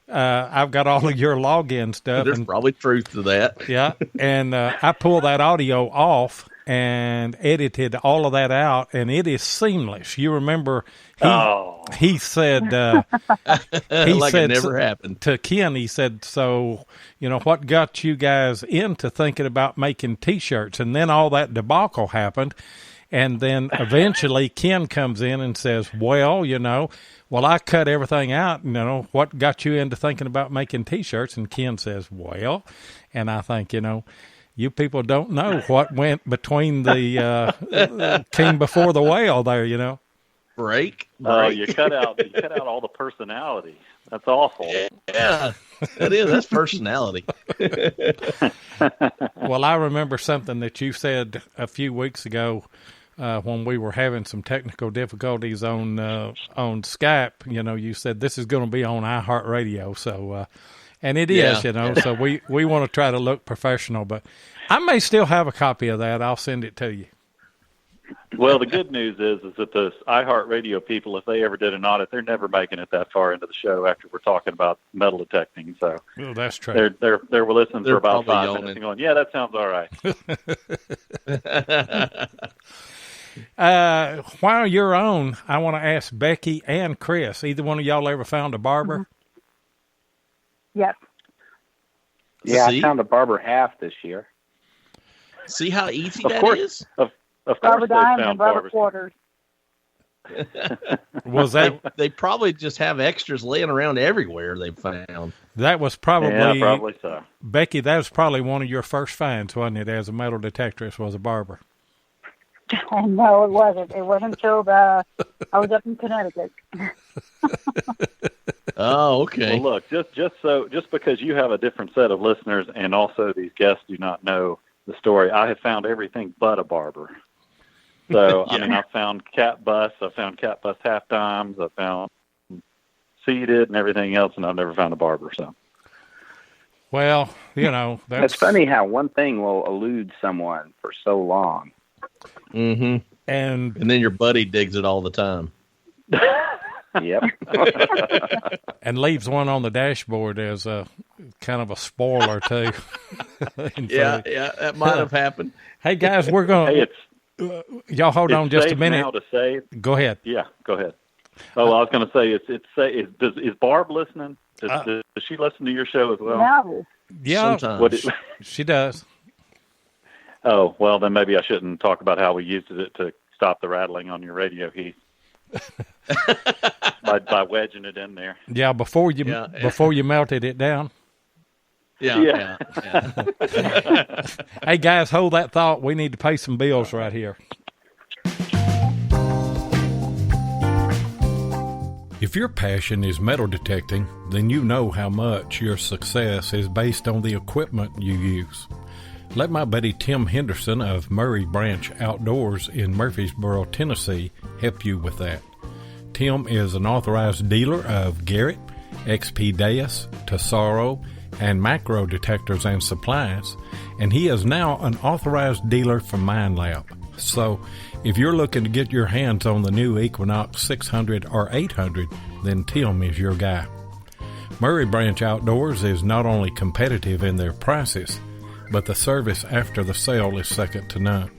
I've got all of your login stuff. There's probably truth to that. Yeah, and I pull that audio off and edited all of that out, and it is seamless. You remember he said he like said it never happened to Ken. He said, so what got you guys into thinking about making T-shirts? And then all that debacle happened, and then eventually Ken comes in and says, well, I cut everything out. What got you into thinking about making T-shirts? And Ken says, well, and I think you people don't know what went between the king before the whale there, Break. Oh, you cut out all the personality. That's awful. Yeah, that is. That's personality. Well, I remember something that you said a few weeks ago when we were having some technical difficulties on Skype. You said this is going to be on iHeartRadio, so. And it is, so we want to try to look professional, but I may still have a copy of that. I'll send it to you. Well, the good news is that the iHeartRadio people, if they ever did an audit, they're never making it that far into the show after we're talking about metal detecting. So that's true. They're listening for about 5 minutes yawning. and going, yeah, that sounds all right. While you're on, I want to ask Becky and Chris, either one of y'all ever found a barber? Mm-hmm. Yes. Yeah, See? I found a barber half this year. See how easy Of that course. is? Of Barber course they dime and found barber barbers. quarters. Was that They probably just have extras laying around everywhere they found. that was probably Yeah, probably so. Becky? That was probably one of your first finds, wasn't it? As a metal detectorist, was a barber. No, it wasn't. It wasn't until I was up in Connecticut. Oh, okay. Well, look, just because you have a different set of listeners and also these guests do not know the story, I have found everything but a barber. So, Yeah. I mean, I found cat bus, I found cat bus half dimes, I found seated and everything else, and I've never found a barber. So, Well, It's funny how one thing will elude someone for so long. Mm-hmm. and And then your buddy digs it all the time. Yep. and leaves one on the dashboard as a kind of a spoiler too. Yeah, that might have happened. Hey guys, we're going. hey, Y'all hold on it's just a safe minute. now to say, Go ahead. yeah, go ahead. Oh, I was going to say, is Barb listening? Does she listen to your show as well? No. Yeah, Sometimes. she does. Oh, well, then maybe I shouldn't talk about how we used it to stop the rattling on your radio, Heath. by wedging it in there. Yeah, before you melted it down. Yeah. Hey guys, hold that thought. We need to pay some bills right here. If your passion is metal detecting, then you know how much your success is based on the equipment you use. Let my buddy Tim Henderson of Murray Branch Outdoors in Murfreesboro, Tennessee, help you with that. Tim is an authorized dealer of Garrett, XP Deus, Tesoro, and Macro detectors and supplies, and he is now an authorized dealer for MineLab. So, if you're looking to get your hands on the new Equinox 600 or 800, then Tim is your guy. Murray Branch Outdoors is not only competitive in their prices, but the service after the sale is second to none.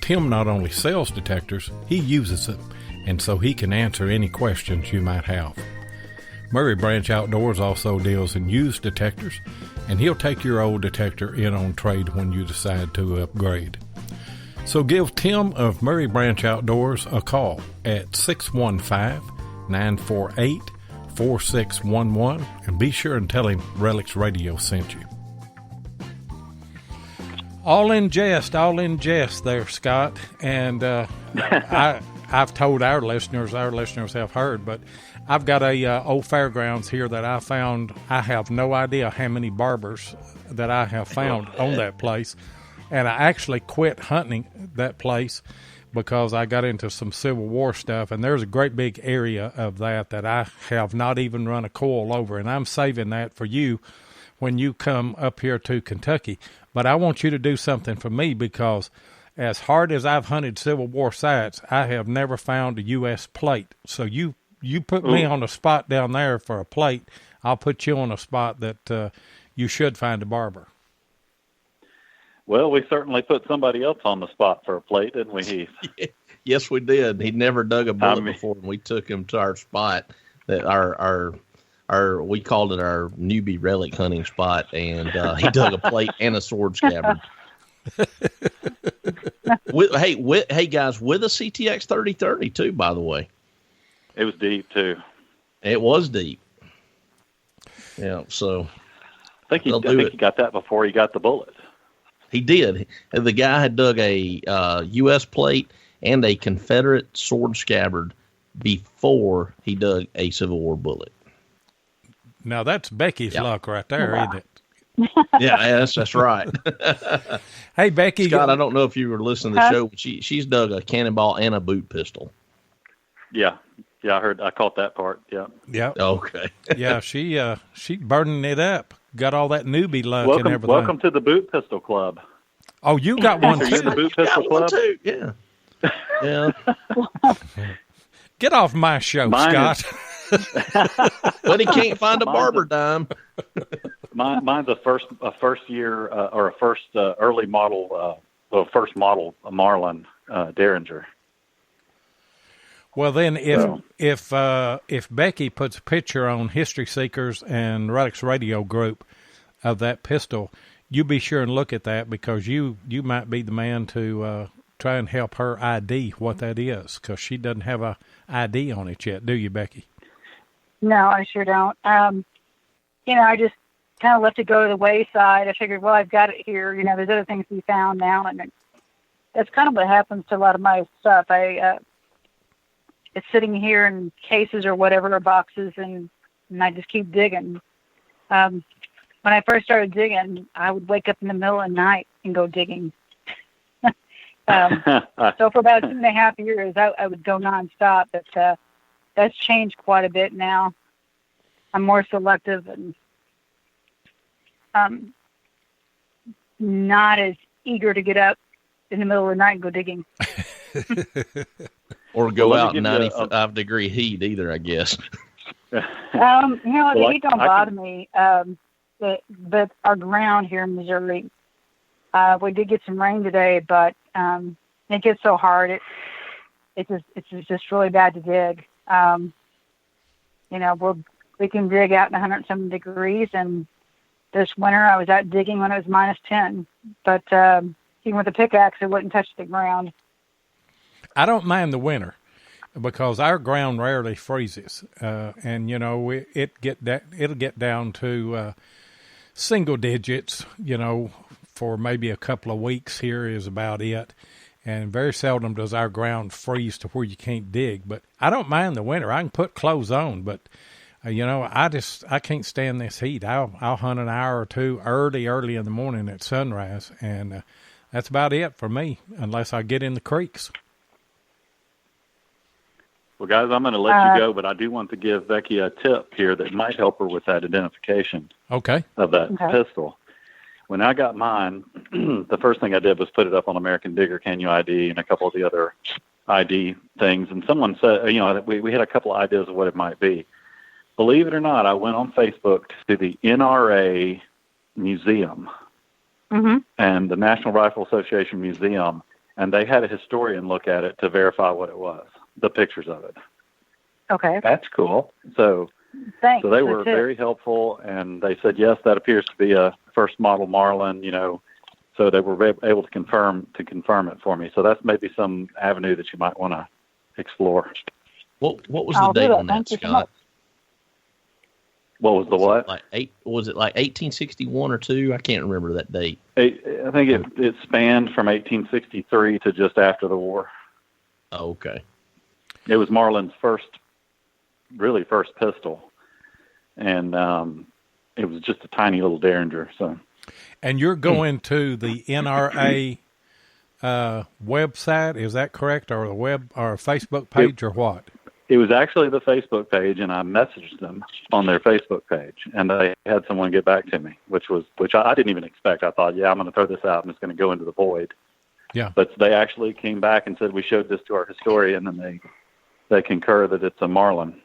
Tim not only sells detectors, he uses them, and so he can answer any questions you might have. Murray Branch Outdoors also deals in used detectors, and he'll take your old detector in on trade when you decide to upgrade. So give Tim of Murray Branch Outdoors a call at 615-948-4611 and be sure and tell him Relics Radio sent you. All in jest there, Scott. And I've told our listeners have heard, but I've got a old fairgrounds here that I found. I have no idea how many barbers that I have found on that place. And I actually quit hunting that place because I got into some Civil War stuff. And there's a great big area of that I have not even run a coil over. And I'm saving that for you when you come up here to Kentucky. But I want you to do something for me because as hard as I've hunted Civil War sites, I have never found a U.S. plate. So you put me on a spot down there for a plate, I'll put you on a spot that you should find a barber. Well, we certainly put somebody else on the spot for a plate, didn't we, Heath? Yes, we did. He'd never dug a bullet before, and we took him to our spot, that our we called it our newbie relic hunting spot, and he dug a plate and a sword scabbard. Hey guys, with a CTX 3030 too, by the way. It was deep too. It was deep. Yeah, so I think he got that before he got the bullet. He did. The guy had dug a U.S. plate and a Confederate sword scabbard before he dug a Civil War bullet. Now that's Becky's luck right there, isn't it? Yeah, that's right. Hey, Becky. Scott, I don't know if you were listening to the show, but she's dug a cannonball and a boot pistol. Yeah, I caught that part. Yeah. Yeah. Okay. Yeah, she burning it up. Got all that newbie luck and everything. Welcome to the boot pistol club. Oh, you got one too? The boot pistol club? Too. Yeah. Yeah. Get off my show, Scott. But he can't find a barber dime. Mine's a first year or a first early model, first model Marlin Derringer. Well, then, if Becky puts a picture on History Seekers and Relics Radio group of that pistol, you be sure and look at that, because you might be the man to try and help her ID what that is, because she doesn't have a ID on it yet, do you, Becky? No, I sure don't. I just kind of left it go to the wayside. I figured, well, I've got it here. There's other things to be found now, and that's kind of what happens to a lot of my stuff. It's sitting here in cases or whatever, or boxes, and I just keep digging. When I first started digging, I would wake up in the middle of the night and go digging. So for about 2.5 years, I would go nonstop, but that's changed quite a bit now. I'm more selective and not as eager to get up in the middle of the night and go digging. Or go out in 95-degree heat either, I guess. The heat don't bother me. But our ground here in Missouri, we did get some rain today, but it gets so hard. It's just really bad to dig. We can dig out in 107 degrees, and this winter I was out digging when it was -10. But even with a pickaxe, it wouldn't touch the ground. I don't mind the winter, because our ground rarely freezes, and it'll get down to single digits. For maybe a couple of weeks here is about it, and very seldom does our ground freeze to where you can't dig. But I don't mind the winter. I can put clothes on, but I can't stand this heat. I'll hunt an hour or two early in the morning at sunrise, and that's about it for me, unless I get in the creeks. Well, guys, I'm going to let you go, but I do want to give Becky a tip here that might help her with that identification of that pistol. When I got mine, the first thing I did was put it up on American Digger, Can You ID, and a couple of the other ID things. And someone said, we had a couple of ideas of what it might be. Believe it or not, I went on Facebook to the NRA Museum and the National Rifle Association Museum, and they had a historian look at it to verify what it was. The pictures of it. Okay. That's cool. So thanks. So they were very helpful, and they said, yes, that appears to be a first model Marlin, so they were able to confirm it for me. So that's maybe some avenue that you might want to explore. What was the date on that, Scott? What was the what? Was it like 1861 or 2? I can't remember that date. I think it spanned from 1863 to just after the war. Oh, okay. It was Marlin's first pistol, and it was just a tiny little Derringer. So, and you're going to the NRA website, is that correct, or the web or Facebook page, or what? It was actually the Facebook page, and I messaged them on their Facebook page, and they had someone get back to me, which I didn't even expect. I thought, I'm going to throw this out, and it's going to go into the void. Yeah. But they actually came back and said we showed this to our historian, and they concur that it's a Marlin.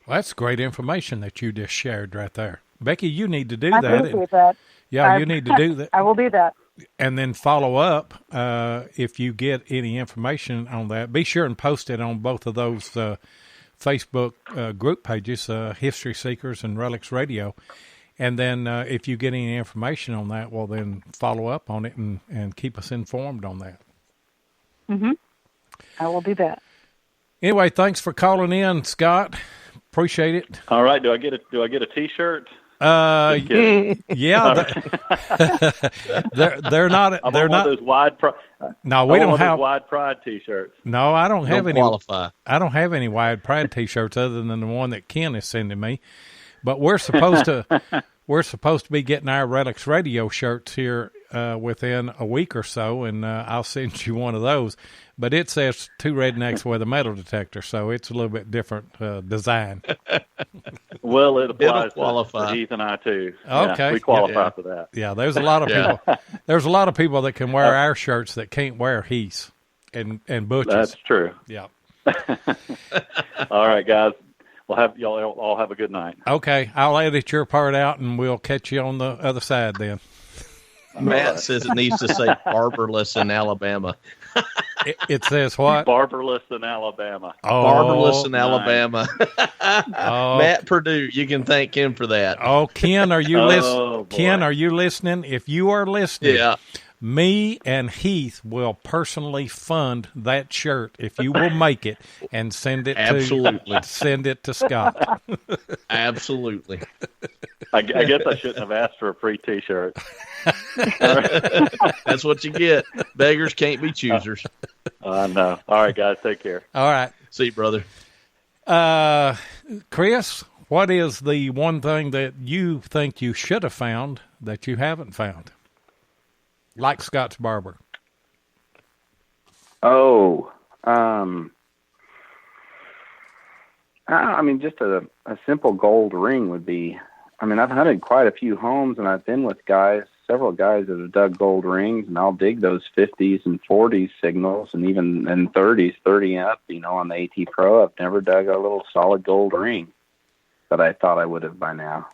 Well, that's great information that you just shared right there. Becky, you need to do I that. appreciate that. Yeah, you need to do that. I will do that. and then follow up if you get any information on that. Be sure and post it on both of those Facebook group pages, History Seekers and Relics Radio. And then if you get any information on that, well, then follow up on it and keep us informed on that. Mm-hmm. I will do that. Anyway, thanks for calling in, Scott. Appreciate it. All right. Do I get a T-shirt? Yeah. they're not. I'm they're on not those wide. No, we don't have wide pride T-shirts. No, I don't have any. Qualify. I don't have any wide pride T-shirts other than the one that Ken is sending me. But we're supposed to be getting our Relics Radio shirts here within a week or so, and I'll send you one of those. But it says two rednecks with a metal detector, so it's a little bit different design. Well, it applies to Heath and I too. Okay, yeah, we qualify for that. Yeah, there's a lot of people. There's a lot of people that can wear our shirts that can't wear Heath's and Butch's. That's true. Yeah. All right, guys. Y'all all have a good night. Okay, I'll edit your part out, and we'll catch you on the other side then. Matt says it needs to say barberless in Alabama. It says what? Barberless in Alabama. Oh, barberless in nice. Alabama. Matt Purdue, you can thank him for that. Oh, Ken, are you listening? Ken, are you listening? If you are listening, me and Heath will personally fund that shirt if you will make it and send it to Scott. Absolutely. I guess I shouldn't have asked for a free T-shirt. That's what you get. Beggars can't be choosers. No. All right, guys. Take care. All right. See you, brother. Chris, what is the one thing that you think you should have found that you haven't found? Like Scott's barber. Oh, I mean, just a simple gold ring would be. I mean, I've hunted quite a few homes, and I've been with several guys that have dug gold rings, and I'll dig those 50s and 40s signals, and even in 30s, 30 up, on the AT Pro. I've never dug a little solid gold ring, but I thought I would have by now.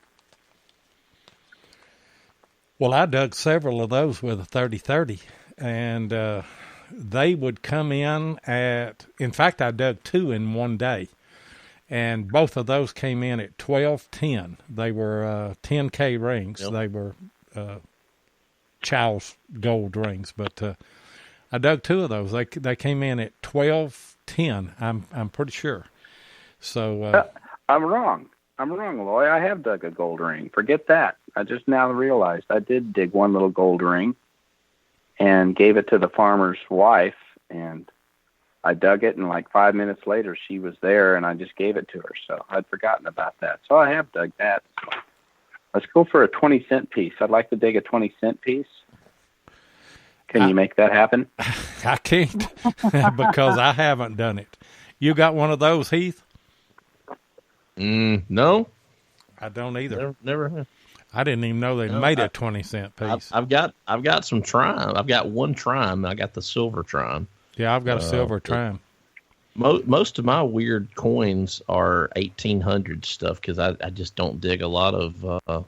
Well, I dug several of those with a 30-30, and they would come in in fact, I dug two in one day, and both of those came in at 12-10. They were 10K rings. Yep. They were Chow's gold rings, but I dug two of those. They came in at 12-10. I'm pretty sure. So I'm wrong, Loy. I have dug a gold ring. Forget that. I just now realized I did dig one little gold ring and gave it to the farmer's wife, and I dug it, and like 5 minutes later she was there, and I just gave it to her. So I'd forgotten about that. So I have dug that. So let's go for a 20-cent piece. I'd like to dig a 20-cent piece. Can you make that happen? I can't because I haven't done it. You got one of those, Heath? No. I don't either. Never have. I didn't even know they made a 20-cent piece. I've got some trime. I've got one trime. I got the silver trime. Yeah, I've got a silver trime. Most of my weird coins are 1800 stuff because I just don't dig a lot of. Well,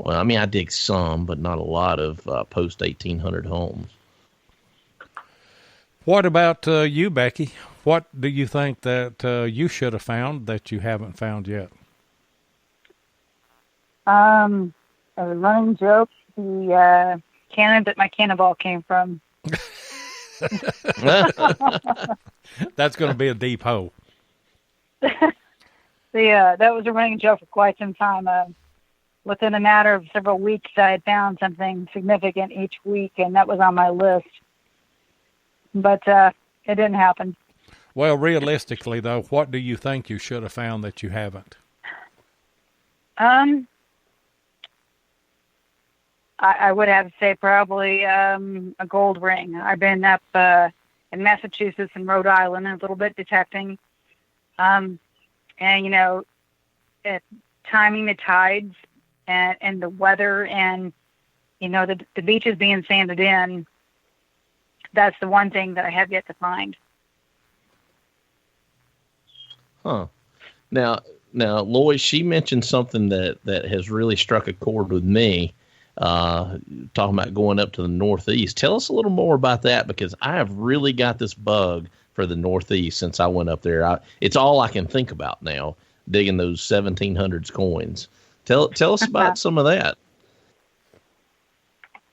I mean, I dig some, but not a lot of post 1800 homes. What about you, Becky? What do you think that you should have found that you haven't found yet? As a running joke, the cannon that my cannonball came from. That's going to be a deep hole. That was a running joke for quite some time. Within a matter of several weeks, I had found something significant each week, and that was on my list. But it didn't happen. Well, realistically, though, what do you think you should have found that you haven't? I would have to say probably a gold ring. I've been up in Massachusetts and Rhode Island a little bit detecting. And, timing the tides and the weather and, the beaches being sanded in, that's the one thing that I have yet to find. Huh. Now, Lois, she mentioned something that has really struck a chord with me. talking about going up to the Northeast. Tell us a little more about that, because I have really got this bug for the Northeast since I went up there. It's all I can think about now, digging those 1700s coins. Tell us about some of that.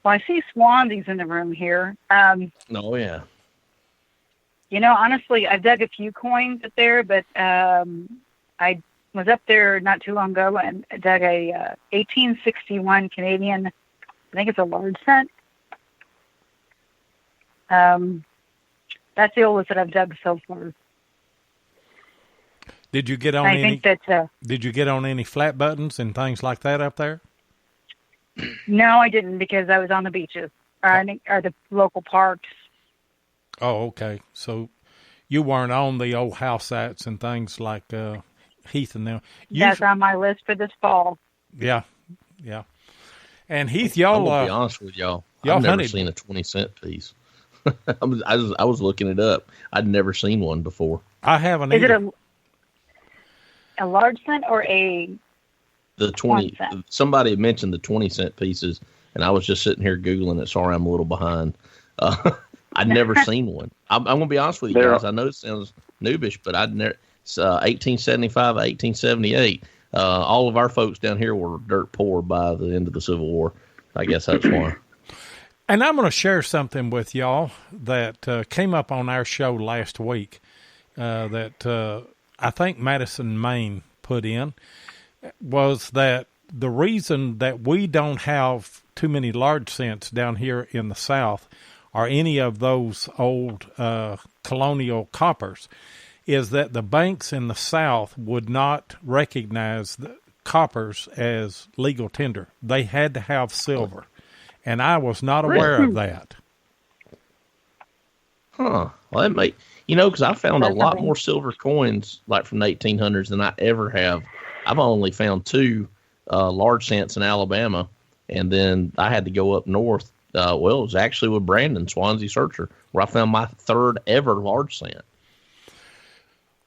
Well, I see Swansea's in the room here. Oh, yeah. Honestly, I've dug a few coins up there, but I was up there not too long ago and dug a 1861 Canadian, I think it's a large cent. That's the oldest that I've dug so far. Did you get on Did you get on any flat buttons and things like that up there? No, I didn't, because I was on the beaches or the local parks. Oh, okay. So you weren't on the old house sites and things like Heath and them. That's on my list for this fall. Yeah. And Heath, y'all. I'm gonna be honest with y'all. I've never seen a 20-cent piece. I was looking it up. I'd never seen one before. I haven't. Is either. it a large cent or a? The 20. Somebody had mentioned the 20-cent pieces, and I was just sitting here Googling it. Sorry, I'm a little behind. I'd never seen one. I'm going to be honest with you guys. I know it sounds noobish, but I'd never. 1875, 1878. All of our folks down here were dirt poor by the end of the Civil War. I guess that's why. And I'm going to share something with y'all that came up on our show last week that I think Madison, Maine put in, was that the reason that we don't have too many large cents down here in the South or any of those old colonial coppers is that the banks in the South would not recognize the coppers as legal tender. They had to have silver. And I was not aware of that. Huh. Well, that may, because I found a lot more silver coins like from the 1800s than I ever have. I've only found 2 large cents in Alabama, and then I had to go up north. It was actually with Brandon, Swansea Searcher, where I found my 3rd ever large cent.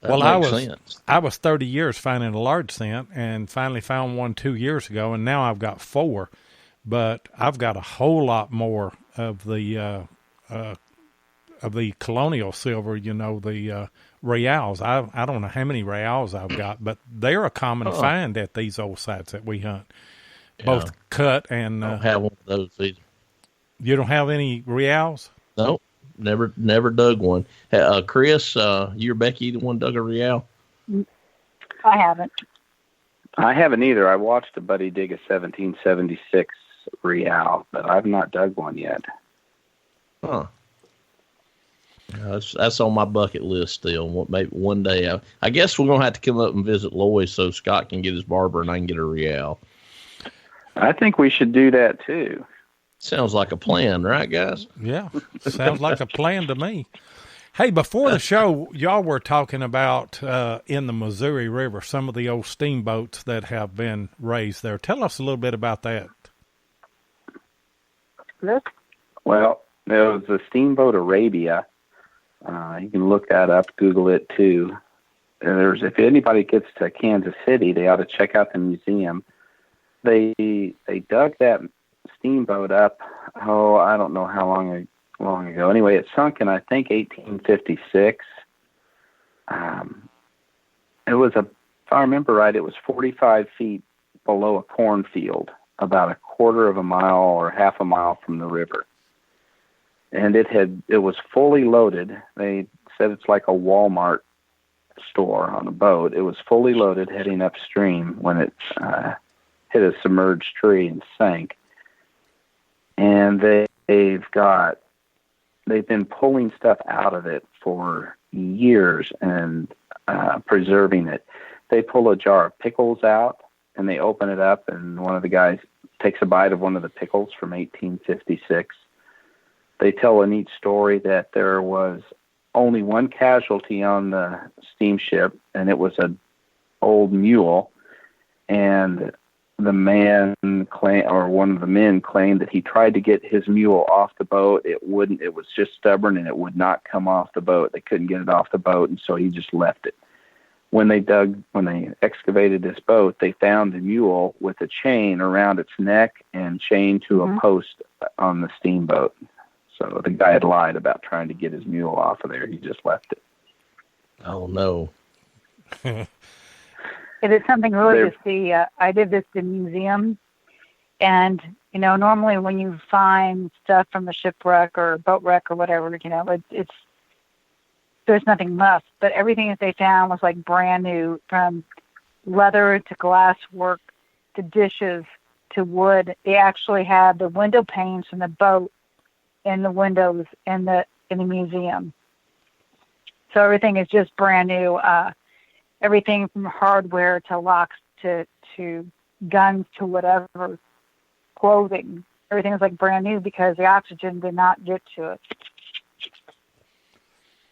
I was 30 years finding a large cent, and finally found one 2 years ago, and now I've got 4. But I've got a whole lot more of the colonial silver, the reals. I don't know how many reals I've got, but they're a common find at these old sites that we hunt. Both cut and... I don't have one of those either. You don't have any reals? No, never dug one. Chris, you or Becky, the one dug a real? I haven't. I haven't either. I watched a buddy dig a 1776 real, but I've not dug one yet. Huh. That's on my bucket list still. Maybe one day. I guess we're going to have to come up and visit Lois so Scott can get his barber and I can get a real. I think we should do that too. Sounds like a plan, right, guys? Yeah, sounds like a plan to me. Hey, before the show, y'all were talking about in the Missouri River, some of the old steamboats that have been raised there. Tell us a little bit about that. Well, there was the Steamboat Arabia. You can look that up, Google it too. If anybody gets to Kansas City, they ought to check out the museum. They dug that steamboat up. I don't know how long ago. Anyway, it sunk in, I think, 1856. It was if I remember right, it was 45 feet below a cornfield, about a quarter of a mile or half a mile from the river. And it was fully loaded. They said it's like a Walmart store on a boat. It was fully loaded heading upstream when it hit a submerged tree and sank. And they've been pulling stuff out of it for years and preserving it. They pull a jar of pickles out and they open it up, and one of the guys takes a bite of one of the pickles from 1856. They tell a neat story that there was only one casualty on the steamship, and it was an old mule. And the man one of the men claimed that he tried to get his mule off the boat. It wouldn't. It was just stubborn, and it would not come off the boat. They couldn't get it off the boat, and so he just left it. when they excavated this boat, they found the mule with a chain around its neck and chained to a post on the steamboat. So the guy had lied about trying to get his mule off of there. He just left it. Oh, no. It is something really to see. I did this in museum, and, normally when you find stuff from a shipwreck or boat wreck or whatever, it's there's nothing left. But everything that they found was like brand new, from leather to glass work to dishes to wood. They actually had the window panes from the boat in the windows in the museum. So everything is just brand new. Everything from hardware to locks to guns to whatever, clothing. Everything is like brand new because the oxygen did not get to it.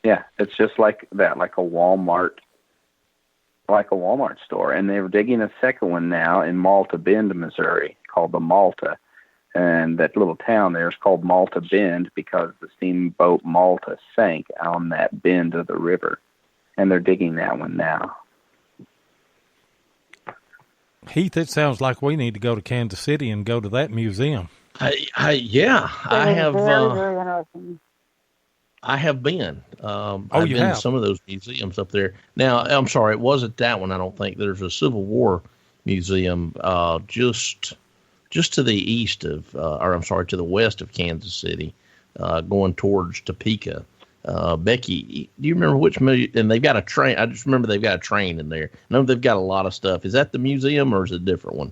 Yeah, it's just like that, like a Walmart store. And they're digging a second one now in Malta Bend, Missouri, called the Malta. And that little town there is called Malta Bend because the steamboat Malta sank on that bend of the river. And they're digging that one now. Heath, it sounds like we need to go to Kansas City and go to that museum. I have. Very interesting. I have been. I've been to some of those museums up there. Now, I'm sorry, it wasn't that one. I don't think there's a Civil War museum just to the east of, to the west of Kansas City, going towards Topeka. Becky, do you remember which museum? And they've got a train. I just remember they've got a train in there. I know they've got a lot of stuff. Is that the museum or is it a different one?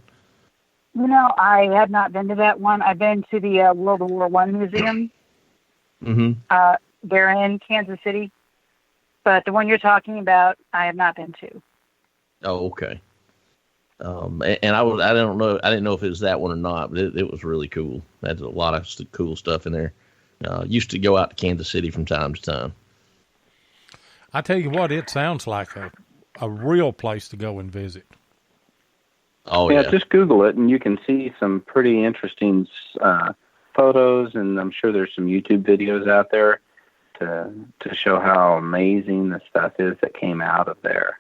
I have not been to that one. I've been to the World War I museum. Mm-hmm. They're in Kansas City, but the one you're talking about, I have not been to. Oh, okay. And I didn't know if it was that one or not, but it was really cool. There's a lot of cool stuff in there. Used to go out to Kansas City from time to time. I tell you what, it sounds like a real place to go and visit. Oh, yeah. Just Google it, and you can see some pretty interesting photos, and I'm sure there's some YouTube videos out there to show how amazing the stuff is that came out of there.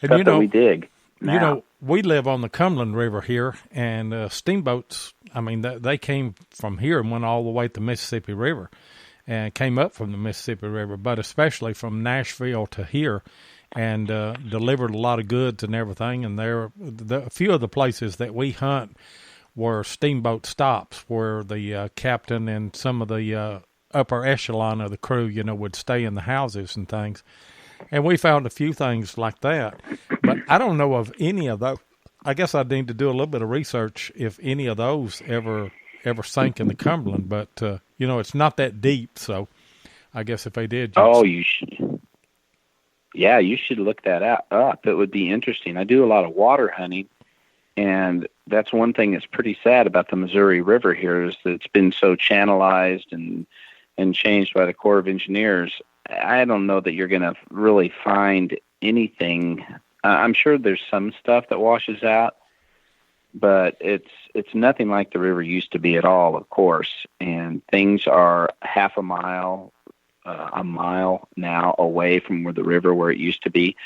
And stuff that we dig now. We live on the Cumberland River here, and steamboats, they came from here and went all the way to the Mississippi River and came up from the Mississippi River, but especially from Nashville to here, and delivered a lot of goods and everything. And a few of the places that we hunt were steamboat stops where the captain and some of the upper echelon of the crew, would stay in the houses and things. And we found a few things like that. But I don't know of any of those. I guess I need to do a little bit of research if any of those ever sank in the Cumberland. But, it's not that deep. So I guess if they did. You should. Yeah, you should look that up. It would be interesting. I do a lot of water hunting. And that's one thing that's pretty sad about the Missouri River here is that it's been so channelized and changed by the Corps of Engineers. I don't know that you're going to really find anything. I'm sure there's some stuff that washes out, but it's nothing like the river used to be at all, of course. And things are half a mile now away from where it used to be.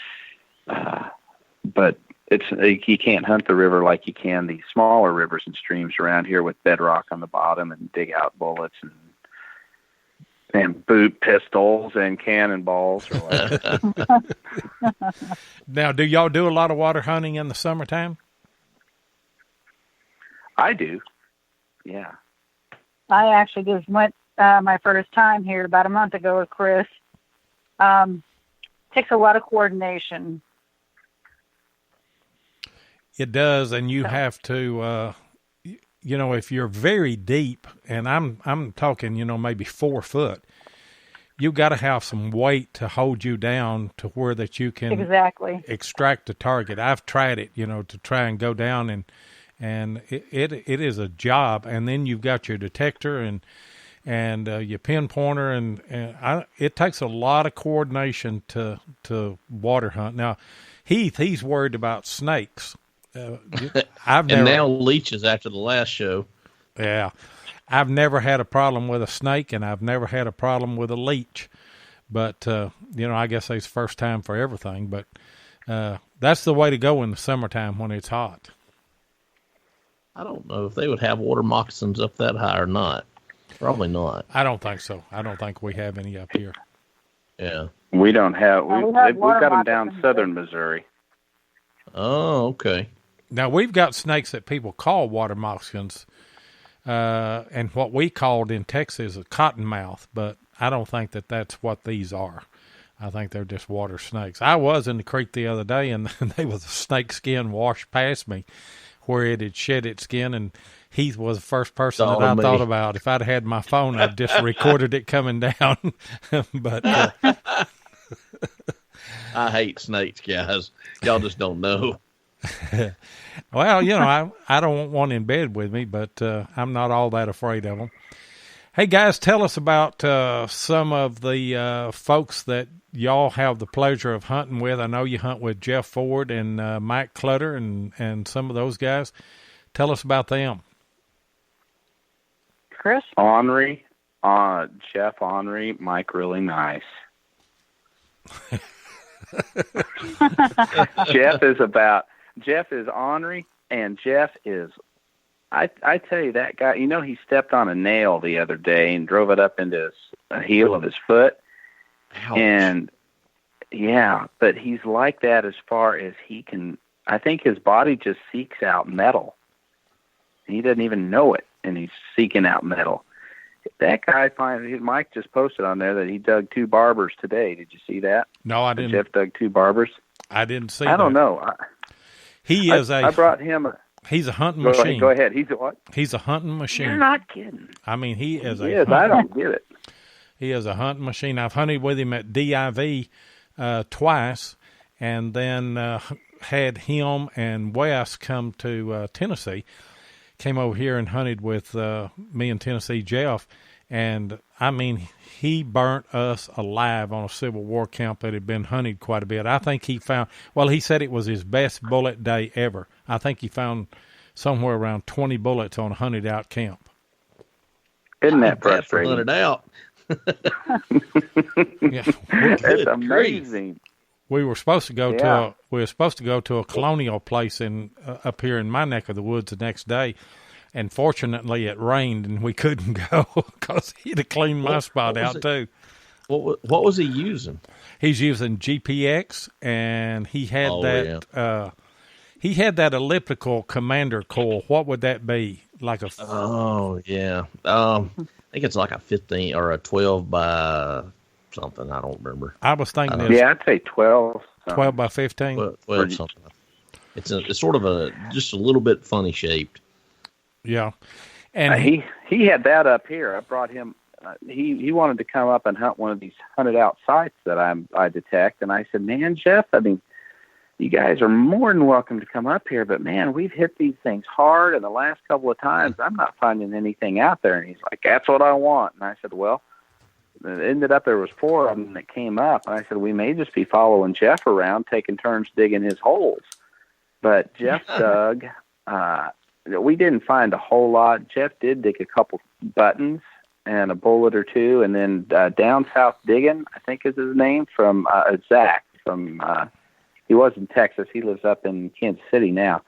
But you can't hunt the river like you can these smaller rivers and streams around here with bedrock on the bottom and dig out bullets and boot pistols and cannonballs or whatever. Now, do y'all do a lot of water hunting in the summertime? I do. Yeah. I actually just went my first time here about a month ago with Chris. Takes a lot of coordination. It does, and you have to, if you're very deep, and I'm talking, maybe 4 foot, you got to have some weight to hold you down to where that you can extract a target. I've tried it, to try and go down, and it is a job. And then you've got your detector and your pinpointer, and it takes a lot of coordination to water hunt. Now, he's worried about snakes. And now leeches after the last show. Yeah. I've never had a problem with a snake, and I've never had a problem with a leech. But, I guess it's first time for everything. But that's the way to go in the summertime when it's hot. I don't know if they would have water moccasins up that high or not. Probably not. I don't think so. I don't think we have any up here. Yeah. We don't have. We've got them down southern Missouri. Oh, okay. Now, we've got snakes that people call water moccasins, and what we called in Texas a cottonmouth, but I don't think that that's what these are. I think they're just water snakes. I was in the creek the other day, and there was a snake skin washed past me where it had shed its skin, and Heath was the first person that I thought about. If I'd had my phone, I'd just recorded it coming down. But I hate snakes, guys. Y'all just don't know. Well, I don't want one in bed with me, but I'm not all that afraid of them. Hey, guys, tell us about some of the folks that y'all have the pleasure of hunting with. I know you hunt with Jeff Ford and Mike Clutter and some of those guys. Tell us about them. Chris? Henry, Jeff Henry, Mike really nice. Jeff is Henry, and Jeff is, I tell you, that guy, he stepped on a nail the other day and drove it up into a heel of his foot. Ouch. And yeah, but he's like that as far as he can. I think his body just seeks out metal. He doesn't even know it, and he's seeking out metal. That guy, Mike just posted on there that he dug 2 barbers today. Did you see that? No, I didn't. Jeff dug 2 barbers. I didn't see that. I don't know. I brought him. He's a hunting machine. Go ahead. He's a what? He's a hunting machine. You're not kidding. I mean, he is I don't get it. He is a hunting machine. I've hunted with him at DIV twice, and then had him and Wes come to Tennessee. Came over here and hunted with me and Tennessee Jeff, and I mean, he burnt us alive on a Civil War camp that had been hunted quite a bit. I think he found, he said it was his best bullet day ever. I think he found somewhere around 20 bullets on a hunted out camp. Isn't that frustrating? Hunted out. Yeah, it's amazing. We were supposed to go to a colonial place up here in my neck of the woods the next day, and fortunately it rained and we couldn't go because he'd have cleaned my spot out too. What was he using? He's using GPX, and he had he had that elliptical commander coil. What would that be? Like a? Oh yeah, I think it's like a 15 or a 12 by something. I don't remember. I was thinking. I'd say 12. 12 by 15. 12 something. It's sort of just a little bit funny shaped. Yeah, and he had that up here. I brought him. He wanted to come up and hunt one of these hunted out sites that I detect, and I said, "Man, Jeff, I mean, you guys are more than welcome to come up here, but man, we've hit these things hard, and the last couple of times I'm not finding anything out there." And he's like, "That's what I want." And I said, "Well." It ended up there was 4 of them that came up, and I said we may just be following Jeff around, taking turns digging his holes. But Jeff dug. We didn't find a whole lot. Jeff did dig a couple buttons and a bullet or 2, and then Down South Digging, I think is his name, from Zach. He was in Texas. He lives up in Kansas City now.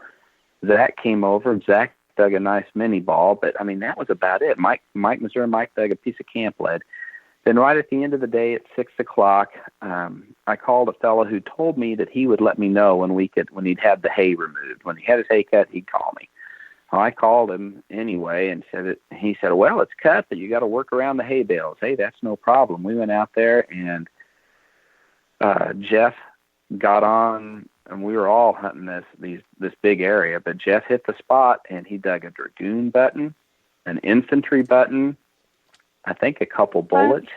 Zach came over. Zach dug a nice mini ball, but I mean that was about it. Missouri Mike dug a piece of camp lead. Then right at the end of the day at 6 o'clock, I called a fellow who told me that he would let me know when he'd had the hay removed. When he had his hay cut, he'd call me. Well, I called him anyway and he said, "Well, it's cut, but you got to work around the hay bales." Hey, that's no problem. We went out there, and Jeff got on, and we were all hunting this big area. But Jeff hit the spot, and he dug a dragoon button, an infantry button, I think a couple bullets,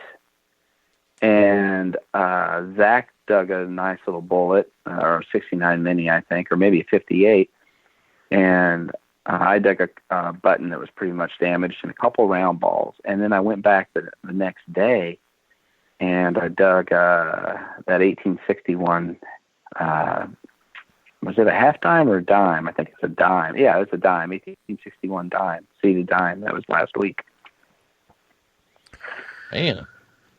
and Zach dug a nice little bullet, or a 69 mini, I think, or maybe a 58, and I dug a button that was pretty much damaged and a couple round balls. And then I went back the next day, and I dug that 1861, was it a half dime or a dime? I think it's a dime. Yeah, it's a dime, 1861 dime, seeded dime. That was last week. Man,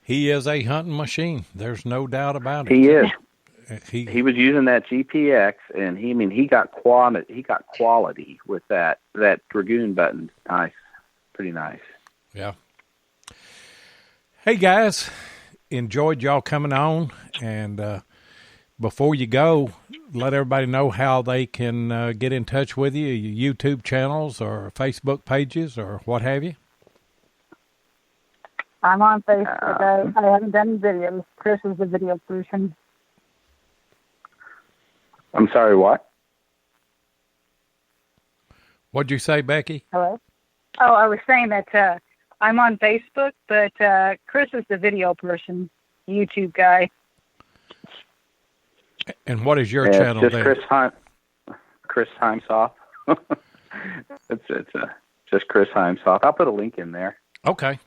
He is a hunting machine. There's no doubt about it. He is. He was using that GPX, and he got quality with that Dragoon button. Nice, pretty nice. Yeah. Hey guys, enjoyed y'all coming on, and before you go, let everybody know how they can get in touch with you, your YouTube channels or Facebook pages or what have you. I'm on Facebook. I haven't done videos. Chris is the video person. I'm sorry, what? What'd you say, Becky? Hello? Oh, I was saying that I'm on Facebook, but Chris is the video person, YouTube guy. And what is your channel just there? Chris Heimsoth. it's just Chris Heimsoth. I'll put a link in there. Okay.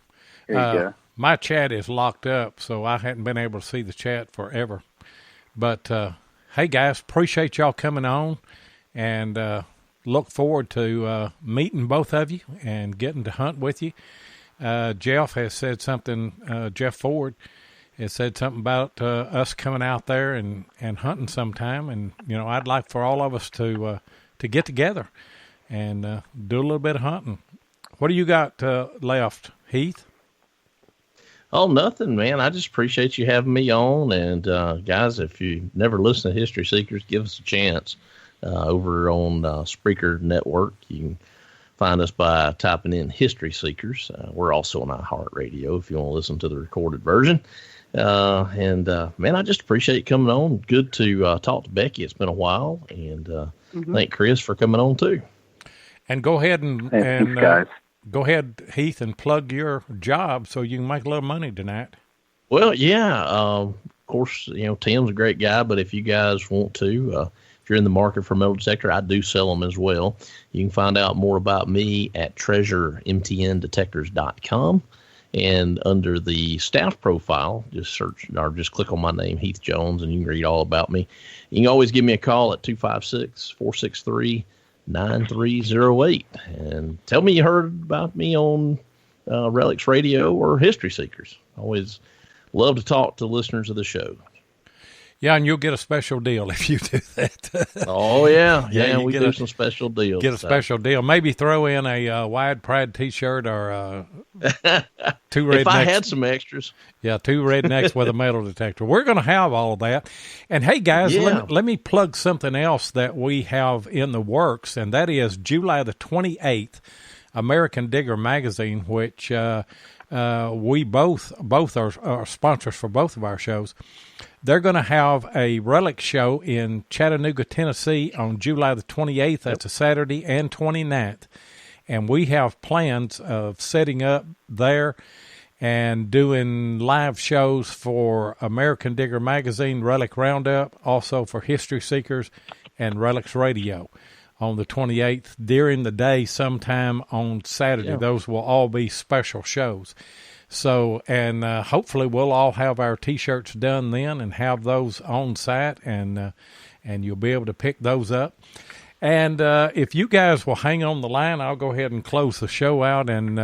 Here you go. My chat is locked up, so I hadn't been able to see the chat forever. But hey, guys, appreciate y'all coming on, and look forward to meeting both of you and getting to hunt with you. Jeff has said something, Jeff Ford has said something about us coming out there and hunting sometime. And, I'd like for all of us to get together and do a little bit of hunting. What do you got left, Heath? Oh, nothing, man. I just appreciate you having me on. And, guys, if you never listen to History Seekers, give us a chance over on Spreaker Network. You can find us by typing in History Seekers. We're also on iHeartRadio if you want to listen to the recorded version. Man, I just appreciate you coming on. Good to talk to Becky. It's been a while. And thank Chris for coming on, too. And go ahead and guys. Go ahead, Heath, and plug your job so you can make a little money tonight. Well, yeah. Of course, Tim's a great guy, but if you guys want to, if you're in the market for a metal detector, I do sell them as well. You can find out more about me at treasuremtndetectors.com. And under the staff profile, just search or just click on my name, Heath Jones, and you can read all about me. You can always give me a call at 256-463-9308 and tell me you heard about me on Relics Radio or History Seekers. Always love to talk to listeners of the show. Yeah, and you'll get a special deal if you do that. Oh, yeah. Yeah, we do some special deals. Get a special deal. Maybe throw in a Wide Pride T-shirt or two rednecks. If I had some extras. Yeah, two rednecks with a metal detector. We're going to have all of that. And, hey, guys, let me plug something else that we have in the works, and that is July the 28th, American Digger Magazine, which we both are sponsors for both of our shows. They're going to have a relic show in Chattanooga, Tennessee on July the 28th. That's a Saturday and 29th. And we have plans of setting up there and doing live shows for American Digger Magazine, Relic Roundup, also for History Seekers and Relics Radio on the 28th during the day sometime on Saturday. Yeah. Those will all be special shows. So, and hopefully we'll all have our T-shirts done then and have those on site, and you'll be able to pick those up. And if you guys will hang on the line, I'll go ahead and close the show out and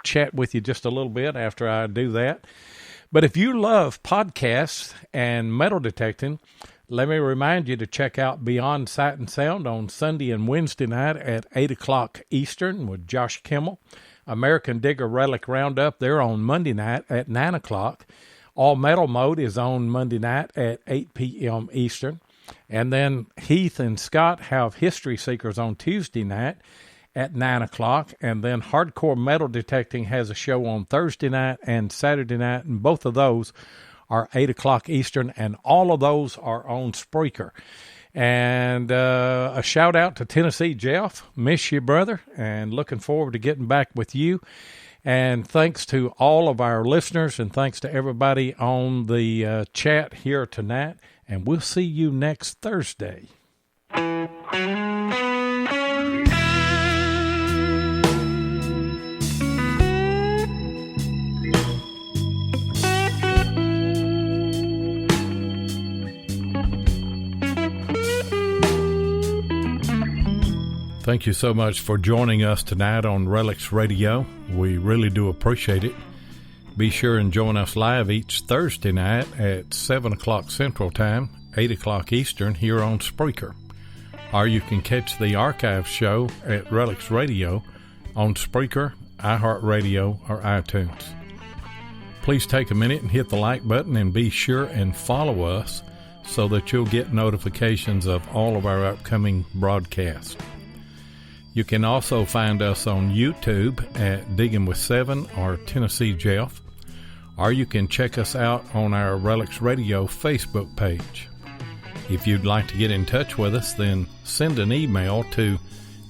chat with you just a little bit after I do that. But if you love podcasts and metal detecting, let me remind you to check out Beyond Sight and Sound on Sunday and Wednesday night at 8 o'clock Eastern with Josh Kimmel. American Digger Relic Roundup, they're on Monday night at 9 o'clock. All Metal Mode is on Monday night at 8 p.m. Eastern. And then Heath and Scott have History Seekers on Tuesday night at 9 o'clock. And then Hardcore Metal Detecting has a show on Thursday night and Saturday night. And both of those are 8 o'clock Eastern. And all of those are on Spreaker. And a shout out to Tennessee Jeff. Miss you, brother, and looking forward to getting back with you. And thanks to all of our listeners, and thanks to everybody on the chat here tonight. And we'll see you next Thursday. Thank you so much for joining us tonight on Relics Radio. We really do appreciate it. Be sure and join us live each Thursday night at 7 o'clock Central Time, 8 o'clock Eastern here on Spreaker. Or you can catch the archive show at Relics Radio on Spreaker, iHeartRadio, or iTunes. Please take a minute and hit the like button and be sure and follow us so that you'll get notifications of all of our upcoming broadcasts. You can also find us on YouTube at Digging with Seven or Tennessee Jeff, or you can check us out on our Relics Radio Facebook page. If you'd like to get in touch with us, then send an email to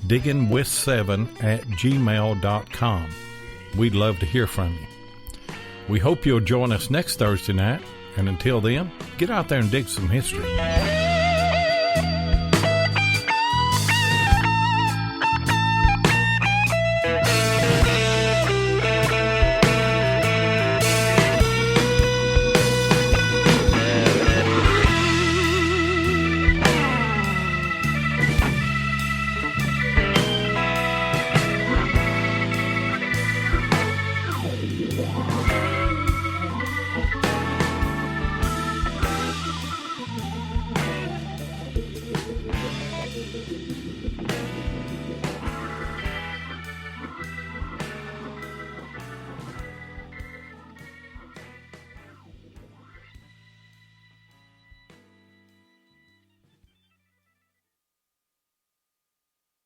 diggingwith7@gmail.com. We'd love to hear from you. We hope you'll join us next Thursday night, and until then, get out there and dig some history.